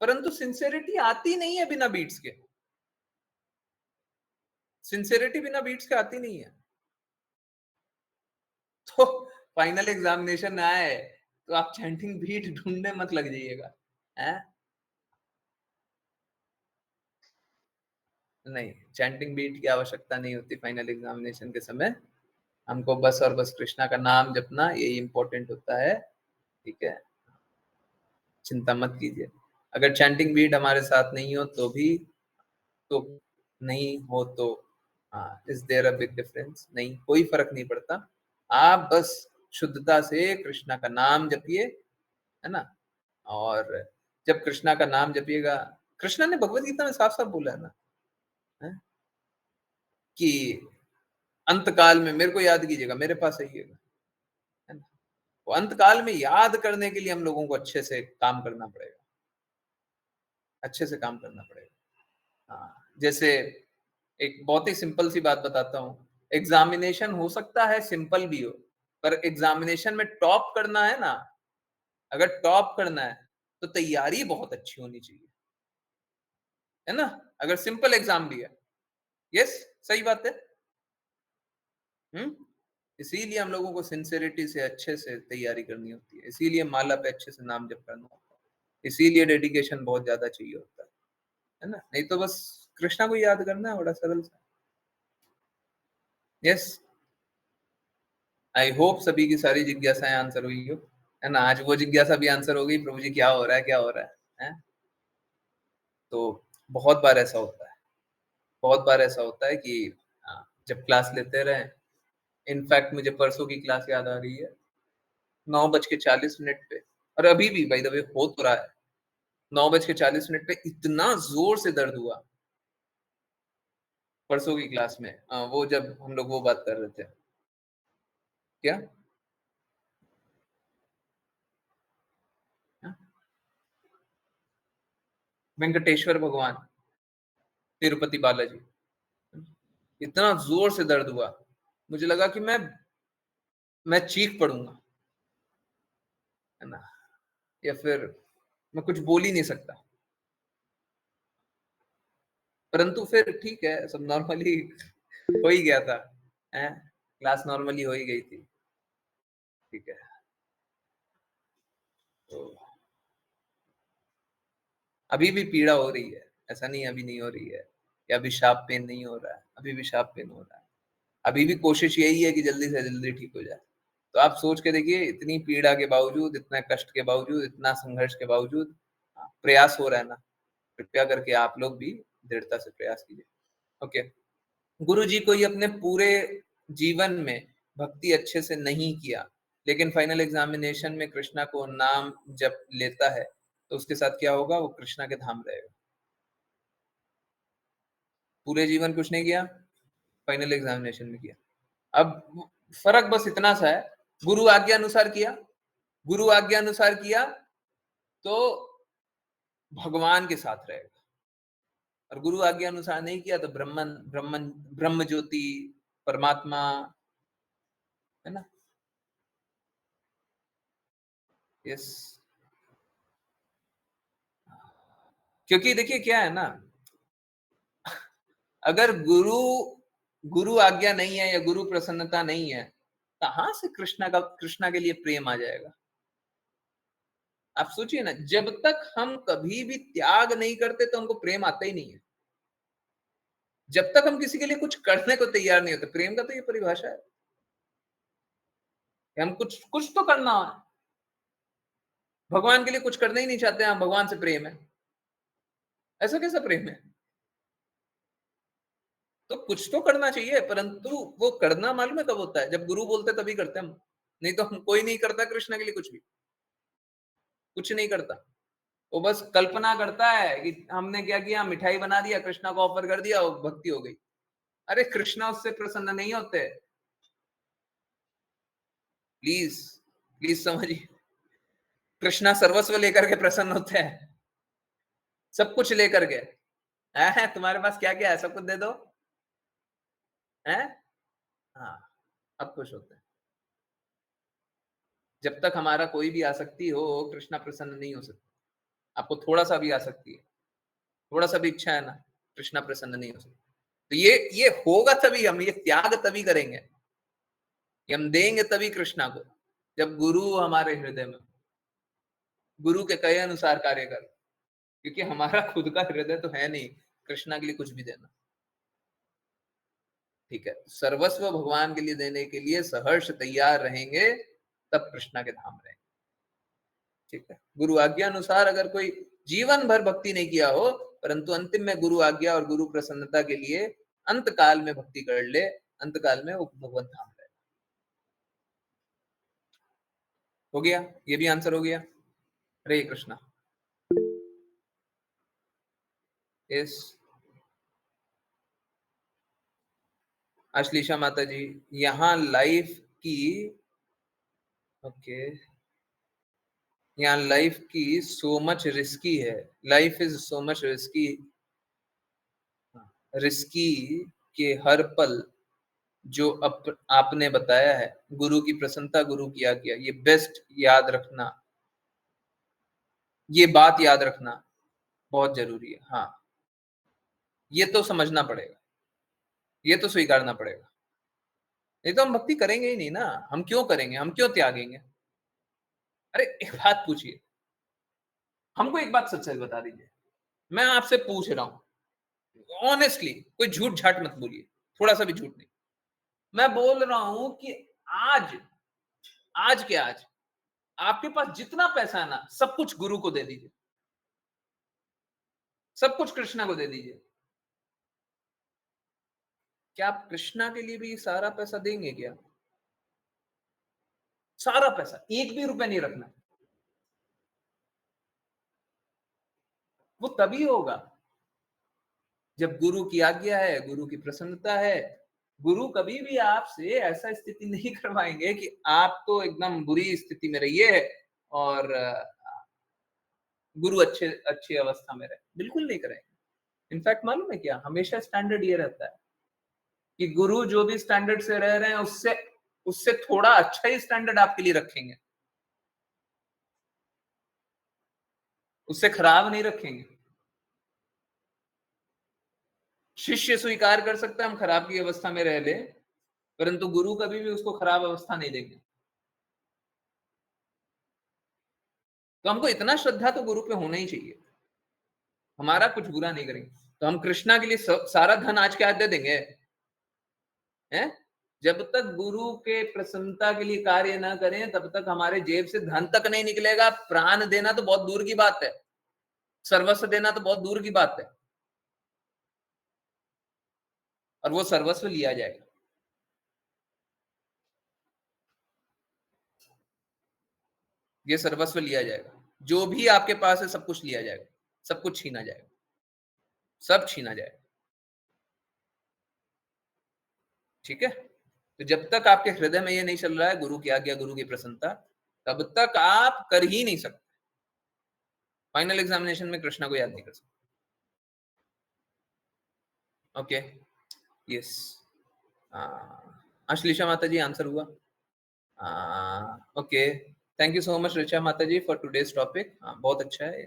परंतु सिंसेरिटी आती नहीं है बिना बीट्स के। सिंसेरिटी बिना बीट्स के आती नहीं है। तो फाइनल एग्जामिनेशन में आए तो आप चैंटिंग बीट ढूंढने मत लग जाइएगा, हैं? नहीं, चैंटिंग बीट की आवश्यकता नहीं होती फाइनल एग्जामिनेशन के समय। हमको बस और बस कृष्णा का नाम जपना, यही इंपॉर्टेंट होता है, ठीक है? चिंता मत कीजिए। अगर चैंटिंग बीट हमारे साथ नहीं हो तो भी, तो नहीं हो तो is there a big difference? नहीं, कोई फर्क नहीं पड़ता। आप बस शुद्धता से कृष्णा का नाम जपिए, है ना? और जब कृष्णा का नाम जपिएगा, कृष्णा ने भगवत गीता में साफ साफ बोला है ना, है? कि अंत काल में मेरे को याद कीजिएगा, मेरे पास आइएगा, है ना? वो अंत काल में याद करने के लिए हम लोगों को अच्छे से काम करना पड़ेगा, अच्छे से काम करना पड़ेगा। जैसे एक बहुत ही सिंपल सी बात बताता हूँ, एग्जामिनेशन हो सकता है सिंपल भी हो, पर एग्जामिनेशन में टॉप करना है ना, अगर टॉप करना है तो तैयारी बहुत अच्छी होनी चाहिए, है ना? अगर सिंपल एग्जाम भी है, यस, सही बात है। इसीलिए हम लोगों को सिंसेरिटी से अच्छे से तैयारी करनी होती है, इसीलिए माला पे अच्छे से नाम जप करना होता है, इसीलिए डेडिकेशन बहुत ज्यादा चाहिए होता है ना? नहीं तो बस कृष्णा को याद करना है, बड़ा सरल सा। यस, आई होप सभी की सारी जिज्ञासाएं आंसर हुई हो, है ना? आज वो जिज्ञासा भी आंसर हो गई, प्रभु जी क्या हो रहा है, क्या हो रहा है? तो बहुत बार ऐसा होता है, बहुत बार ऐसा होता है कि जब क्लास लेते रहे, इनफैक्ट मुझे परसों की क्लास याद आ रही है, 9:40 पे, और अभी भी बाय द वे हो तो रहा है, 9:40 पे इतना जोर से दर्द हुआ परसों की क्लास में, वो जब हम लोग वो बात कर रहे थे, क्या वेंकटेश्वर भगवान, तिरुपति बालाजी, इतना जोर से दर्द हुआ, मुझे लगा कि मैं चीख पड़ूंगा, है ना? या फिर मैं कुछ बोल ही नहीं सकता, परंतु फिर ठीक है, सब नॉर्मली हो ही गया था, हैं? क्लास नॉर्मली हो ही गई थी, ठीक है? तो अभी भी पीड़ा हो रही है, ऐसा नहीं अभी नहीं हो रही है, या अभी शार्प पेन नहीं हो रहा है, अभी भी शार्प पेन हो रहा है, अभी भी कोशिश यही है कि जल्दी से जल्दी ठीक हो जाए। तो आप सोच के देखिए, इतनी पीड़ा के बावजूद, इतने कष्ट के बावजूद, इतना संघर्ष के बावजूद प्रयास हो रहा है ना, कृपया करके आप लोग भी दृढ़ता से प्रयास कीजिए। ओके, गुरु जी कोई अपने पूरे जीवन में भक्ति अच्छे से नहीं किया, लेकिन फाइनल एग्जामिनेशन में कृष्णा को नाम जब लेता है, तो उसके साथ क्या होगा? वो कृष्णा के धाम रहेगा। पूरे जीवन कुछ नहीं किया, फाइनल एग्जामिनेशन में किया। अब फर्क बस इतना सा है, गुरु आज्ञा अनुसार किया, गुरु आज्ञा अनुसार किया तो भगवान के साथ रहेगा, और गुरु आज्ञा अनुसार नहीं किया तो ब्रह्मन ब्रह्मन ब्रह्म ज्योति, परमात्मा, है ना? यस, क्योंकि देखिए क्या है ना, अगर गुरु गुरु आज्ञा नहीं है या गुरु प्रसन्नता नहीं है, कहां से कृष्णा के लिए प्रेम आ जाएगा? आप सोचिए ना, जब तक हम कभी भी त्याग नहीं करते तो हमको प्रेम आता ही नहीं है। जब तक हम किसी के लिए कुछ करने को तैयार नहीं होते, प्रेम का तो ये परिभाषा है कि हम कुछ कुछ तो करना है। भगवान के लिए कुछ करना ही नहीं चाहते, हम भगवान से प्रेम है, ऐसा कैसा प्रेम है? तो कुछ तो करना चाहिए, परंतु वो करना मालूम है कब होता है? जब गुरु बोलते तभी करते हम, नहीं तो हम कोई नहीं करता कृष्ण के लिए कुछ नहीं करता। वो बस कल्पना करता है कि हमने क्या किया, मिठाई बना दिया, कृष्णा को ऑफर कर दिया, भक्ति हो गई। अरे कृष्णा उससे प्रसन्न नहीं होते। प्लीज प्लीज समझिए, कृष्णा सर्वस्व लेकर के प्रसन्न होते हैं, सब कुछ लेकर के। तुम्हारे पास क्या क्या है, सब कुछ दे दो, है? हाँ, अब खुश होते हैं। जब तक हमारा कोई भी आसक्ति हो, कृष्णा प्रसन्न नहीं हो सकता। आपको थोड़ा सा भी आसक्ति है, थोड़ा सा भी इच्छा है ना, कृष्णा प्रसन्न नहीं हो सकता। तो ये होगा तभी, हम ये त्याग तभी करेंगे, ये हम देंगे तभी कृष्णा को, जब गुरु हमारे हृदय में, गुरु के कहे अनुसार कार्य कर। क्योंकि हमारा खुद का हृदय तो है नहीं कृष्णा के लिए कुछ भी देना। ठीक है, सर्वस्व भगवान के लिए देने के लिए सहर्ष तैयार रहेंगे, तब कृष्णा के धाम रहेंगे। ठीक है, गुरु आज्ञा अनुसार अगर कोई जीवन भर भक्ति नहीं किया हो, परंतु अंतिम में गुरु आज्ञा और गुरु प्रसन्नता के लिए अंत काल में भक्ति कर ले, अंत काल में वो भगवत धाम रहे। हो गया, ये भी आंसर हो गया। हरे कृष्णा। यस, अश्लीषा माता जी, यहाँ लाइफ की, ओके, यहाँ लाइफ की सो मच रिस्की है, life is so much risky के हर पल जो आपने बताया है, गुरु की प्रसन्नता, गुरु की आज्ञा, ये बेस्ट याद रखना, ये बात याद रखना बहुत जरूरी है। हाँ, ये तो समझना पड़ेगा, ये तो स्वीकारना पड़ेगा, नहीं तो हम भक्ति करेंगे ही नहीं ना। हम क्यों करेंगे, हम क्यों त्यागेंगे? अरे एक बात पूछिए, हमको एक बात सच सच बता दीजिए, मैं आपसे पूछ रहा हूं ऑनेस्टली, कोई झूठ झाट मत बोलिए, थोड़ा सा भी झूठ नहीं। मैं बोल रहा हूं कि आज आज के आज आपके पास जितना पैसा है ना, सब कुछ गुरु को दे दीजिए, सब कुछ कृष्णा को दे दीजिए। क्या आप कृष्णा के लिए भी सारा पैसा देंगे क्या? सारा पैसा, एक भी रुपया नहीं रखना। वो तभी होगा जब गुरु की आज्ञा है, गुरु की प्रसन्नता है। गुरु कभी भी आपसे ऐसा स्थिति नहीं करवाएंगे कि आप तो एकदम बुरी स्थिति में रहिए और गुरु अच्छी अवस्था में रहे, बिल्कुल नहीं करेंगे। इनफैक्ट मालूम है क्या, हमेशा स्टैंडर्ड ये रहता है कि गुरु जो भी स्टैंडर्ड से रह रहे हैं, उससे थोड़ा अच्छा ही स्टैंडर्ड आपके लिए रखेंगे, उससे खराब नहीं रखेंगे। शिष्य स्वीकार कर सकता है हम खराब की अवस्था में रह ले, परंतु गुरु कभी भी उसको खराब अवस्था नहीं देंगे। तो हमको इतना श्रद्धा तो गुरु पे होना ही चाहिए, हमारा कुछ बुरा नहीं करेंगे। तो हम कृष्णा के लिए सारा धन आज के आज दे देंगे, हैं? जब तक गुरु के प्रसन्नता के लिए कार्य ना करें, तब तक हमारे जेब से धन तक नहीं निकलेगा। प्राण देना तो बहुत दूर की बात है, सर्वस्व देना तो बहुत दूर की बात है, और वो सर्वस्व लिया जाएगा। ये सर्वस्व लिया जाएगा, जो भी आपके पास है सब कुछ लिया जाएगा, सब कुछ छीना जाएगा, सब छीना जाएगा। ठीक है, तो जब तक आपके हृदय में ये नहीं चल रहा है गुरु की आज्ञा, गुरु की प्रसन्नता, तब तक आप कर ही नहीं सकते। फाइनल एग्जामिनेशन में कृष्णा को याद नहीं कर सकते। ओके, यस, अश्लीषा माता जी आंसर हुआ। Okay, thank you so much Richa माता जी फॉर टुडेज टॉपिक। बहुत अच्छा है।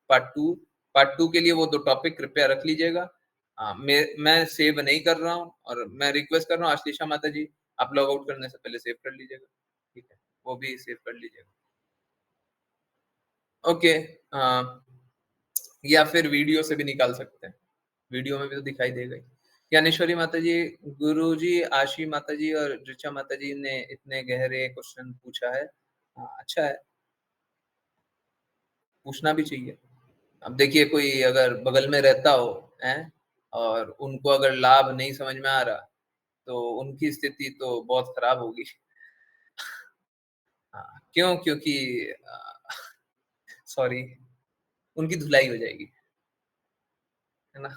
पार्ट टू के लिए वो 2 टॉपिक कृपया रख लीजिएगा। मैं सेव नहीं कर रहा हूँ, और मैं रिक्वेस्ट कर रहा हूँ अश्लीषा माता जी, आप लॉग आउट करने से पहले सेव कर लीजिएगा। ठीक है, वो भी सेव कर लीजिएगा। ओके, या फिर वीडियो से भी निकाल सकते हैं, वीडियो में भी तो दिखाई देगा। ज्ञानेश्वरी माता जी, गुरु जी, आशी माता जी और ऋचा माता जी ने इतने गहरे क्वेश्चन पूछा है। अच्छा है, पूछना भी चाहिए। अब देखिए, कोई अगर बगल में रहता हो हैं, और उनको अगर लाभ नहीं समझ में आ रहा, तो उनकी स्थिति तो बहुत खराब होगी। हाँ, क्यों? क्योंकि सॉरी, उनकी धुलाई हो जाएगी, है ना?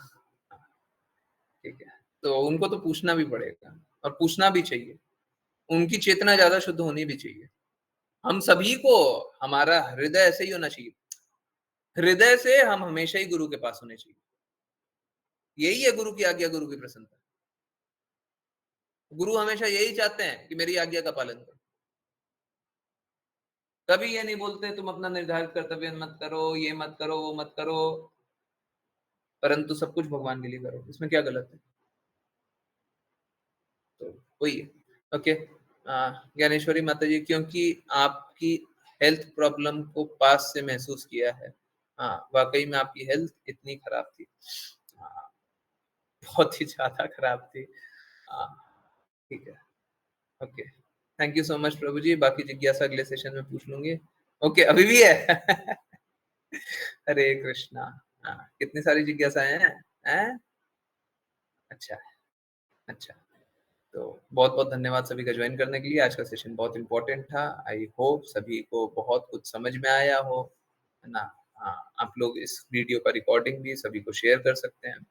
ठीक है, तो उनको तो पूछना भी पड़ेगा और पूछना भी चाहिए। उनकी चेतना ज़्यादा शुद्ध होनी भी चाहिए। हम सभी को हमारा हृदय ऐसे ही होना चाहिए। हृदय से हम हमेशा ही गुरु के पास होने चाहिए। यही है गुरु की आज्ञा, गुरु की प्रसन्नता। गुरु हमेशा यही चाहते हैं कि मेरी आज्ञा का पालन करो। कभी ये नहीं बोलते तुम अपना निर्धारित कर्तव्य मत करो, ये मत करो, वो मत करो, परंतु सब कुछ भगवान के लिए करो। इसमें क्या गलत है? तो वही है। ओके, ज्ञानेश्वरी माता जी, क्योंकि आपकी हेल्थ प्रॉब्लम को पास से महसूस किया है। हाँ, वाकई में आपकी हेल्थ इतनी खराब थी, हाँ, बहुत ही ज्यादा खराब थी। हाँ, ठीक है, okay, thank you so much प्रभु जी। बाकी जिज्ञासा अगले सेशन में पूछ लूंगी। ओके, अभी भी है। हरे कृष्णा। हाँ, कितनी सारी जिज्ञासाएं हैं? अच्छा, अच्छा, तो बहुत बहुत धन्यवाद सभी का ज्वाइन करने के लिए। आज का सेशन बहुत इंपॉर्टेंट था। आई होप सभी को बहुत कुछ समझ में आया हो, है ना? हाँ, आप लोग इस वीडियो का रिकॉर्डिंग भी सभी को शेयर कर सकते हैं।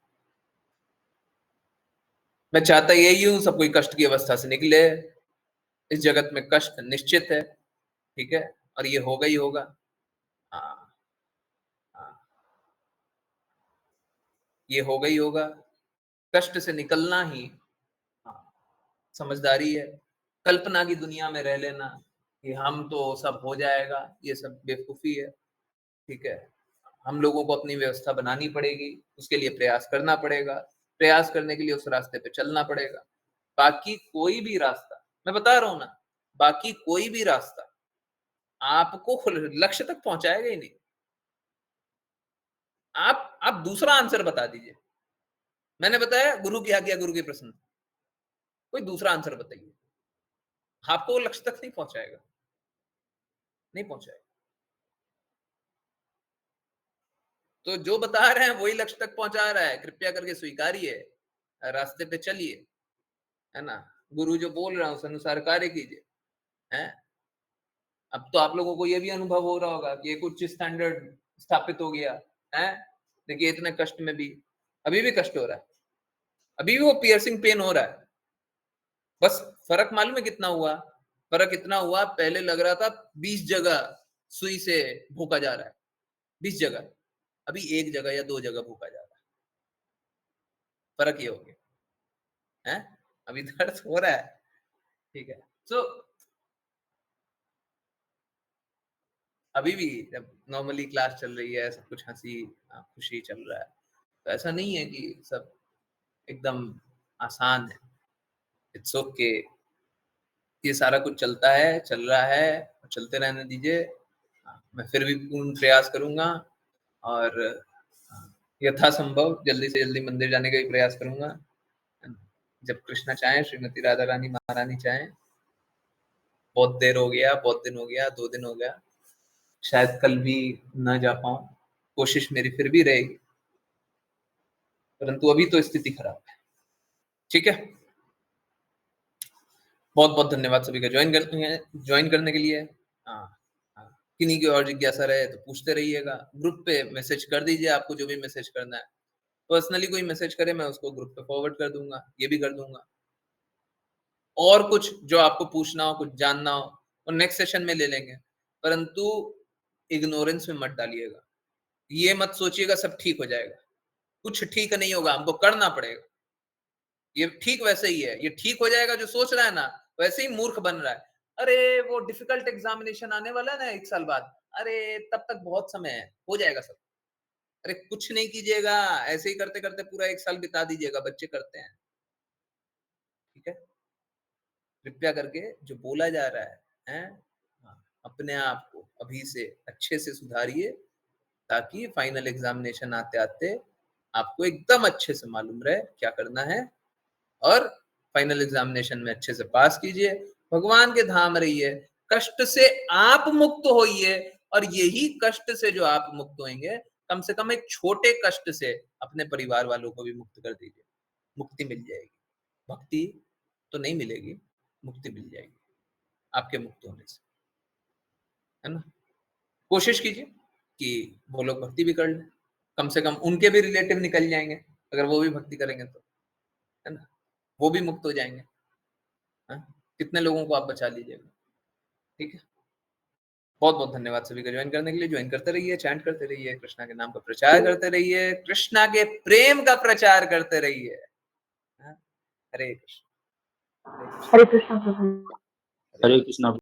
मैं चाहता यही हूँ सब कोई कष्ट की अवस्था से निकले। इस जगत में कष्ट निश्चित है, ठीक है, और ये होगा ही होगा। हाँ, हाँ, ये होगा ही होगा। कष्ट से निकलना ही, हाँ, समझदारी है। कल्पना की दुनिया में रह लेना कि हम तो सब हो जाएगा, ये सब बेवकूफी है, ठीक है। हम लोगों को अपनी व्यवस्था बनानी पड़ेगी, उसके लिए प्रयास करना पड़ेगा, प्रयास करने के लिए उस रास्ते पे चलना पड़ेगा। बाकी कोई भी रास्ता, मैं बता रहा हूं ना, बाकी कोई भी रास्ता आपको लक्ष्य तक पहुंचाएगा ही नहीं। आप दूसरा आंसर बता दीजिए। मैंने बताया गुरु की आज्ञा, गुरु की प्रसन्नता। कोई दूसरा आंसर बताइए, आपको वो लक्ष्य तक नहीं पहुंचाएगा, नहीं पहुंचाएगा। तो जो बता रहे हैं वही लक्ष्य तक पहुंचा रहा है, कृपया करके स्वीकारिए, रास्ते पे चलिए, है ना? गुरु जो बोल रहा है उस अनुसार कार्य कीजिए, हैं? अब तो आप लोगों को ये भी अनुभव हो रहा होगा कि एक उच्च स्टैंडर्ड स्थापित हो गया है। देखिए, इतने कष्ट में भी अभी भी कष्ट हो रहा है, अभी भी वो पियर्सिंग पेन हो रहा है। बस फर्क मालूम है कितना हुआ? फर्क इतना हुआ, पहले लग रहा था 20 जगह सुई से भूका जा रहा है, 20 जगह, अभी 1 जगह या 2 जगह भूका जा रहा है। फर्क ये हो गया है, अभी दर्द हो रहा है, ठीक है। सो अभी भी जब नॉर्मली क्लास चल रही है, सब कुछ हंसी खुशी चल रहा है, तो ऐसा नहीं है कि सब एकदम आसान है। इट्स ओके, ये सारा कुछ चलता है, चल रहा है, चलते रहने दीजिए। मैं फिर भी पूर्ण प्रयास करूंगा और यथासंभव जल्दी से जल्दी मंदिर जाने का भी प्रयास करूंगा, जब कृष्णा चाहें, श्रीमती राधा रानी महारानी चाहें। बहुत देर हो गया, बहुत दिन हो गया, 2 दिन हो गया, शायद कल भी न जा पाऊं, कोशिश मेरी फिर भी रहेगी, परंतु अभी तो स्थिति खराब है, ठीक है। बहुत बहुत धन्यवाद सभी का ज्वाइन करने के लिए। हाँ, हाँ, किन्हीं की और जिज्ञासा रहे तो पूछते रहिएगा, ग्रुप पे मैसेज कर दीजिए, आपको जो भी मैसेज करना है। पर्सनली कोई मैसेज करे, मैं उसको ग्रुप पे फॉरवर्ड कर दूंगा, ये भी कर दूंगा। और कुछ जो आपको पूछना हो, कुछ जानना हो, और नेक्स्ट सेशन में ले लेंगे, परंतु इग्नोरेंस में मत डालिएगा। ये मत सोचिएगा सब ठीक हो जाएगा, कुछ ठीक नहीं होगा, हमको करना पड़ेगा। ये ठीक वैसे ही है, ये ठीक हो जाएगा जो सोच रहा है ना, वैसे ही मूर्ख बन रहा है। अरे वो डिफिकल्ट एग्जामिनेशन आने वाला है ना 1 साल बाद, अरे तब तक बहुत समय है, हो जाएगा सब। अरे कुछ नहीं कीजिएगा, ऐसे ही करते करते पूरा 1 साल बिता दीजिएगा, बच्चे करते हैं, ठीक है। कृपया करके जो बोला जा रहा है, हाँ, अपने आप को अभी से अच्छे से सुधारिए, ताकि फाइनल एग्जामिनेशन आते आते आपको एकदम अच्छे से मालूम रहे क्या करना है, और फाइनल एग्जामिनेशन में अच्छे से पास कीजिए, भगवान के धाम रहिए, कष्ट से आप मुक्त होइए, और यही कष्ट से जो आप मुक्त होंगे, कम से कम एक छोटे कष्ट से अपने परिवार वालों को भी मुक्त कर दीजिए, मुक्ति मिल जाएगी। भक्ति तो नहीं मिलेगी, मुक्ति मिल जाएगी आपके मुक्त होने से। है ना। कोशिश कीजिए कि वो लोग भक्ति भी कर लें, कम से कम उनके भी रिलेटिव निकल जाएंगे अगर वो भी भक्ति करेंगे तो, है ना, वो भी मुक्त हो जाएंगे। कितने लोगों को आप बचा लीजिएगा। ठीक है, बहुत बहुत धन्यवाद सभी का ज्वाइन करने के लिए। ज्वाइन करते रहिए, चैंट करते रहिए, कृष्णा के नाम का प्रचार करते रहिए, कृष्णा के प्रेम का प्रचार करते रहिए। हरे कृष्ण। हरे कृष्ण प्रभु। हरे कृष्णा।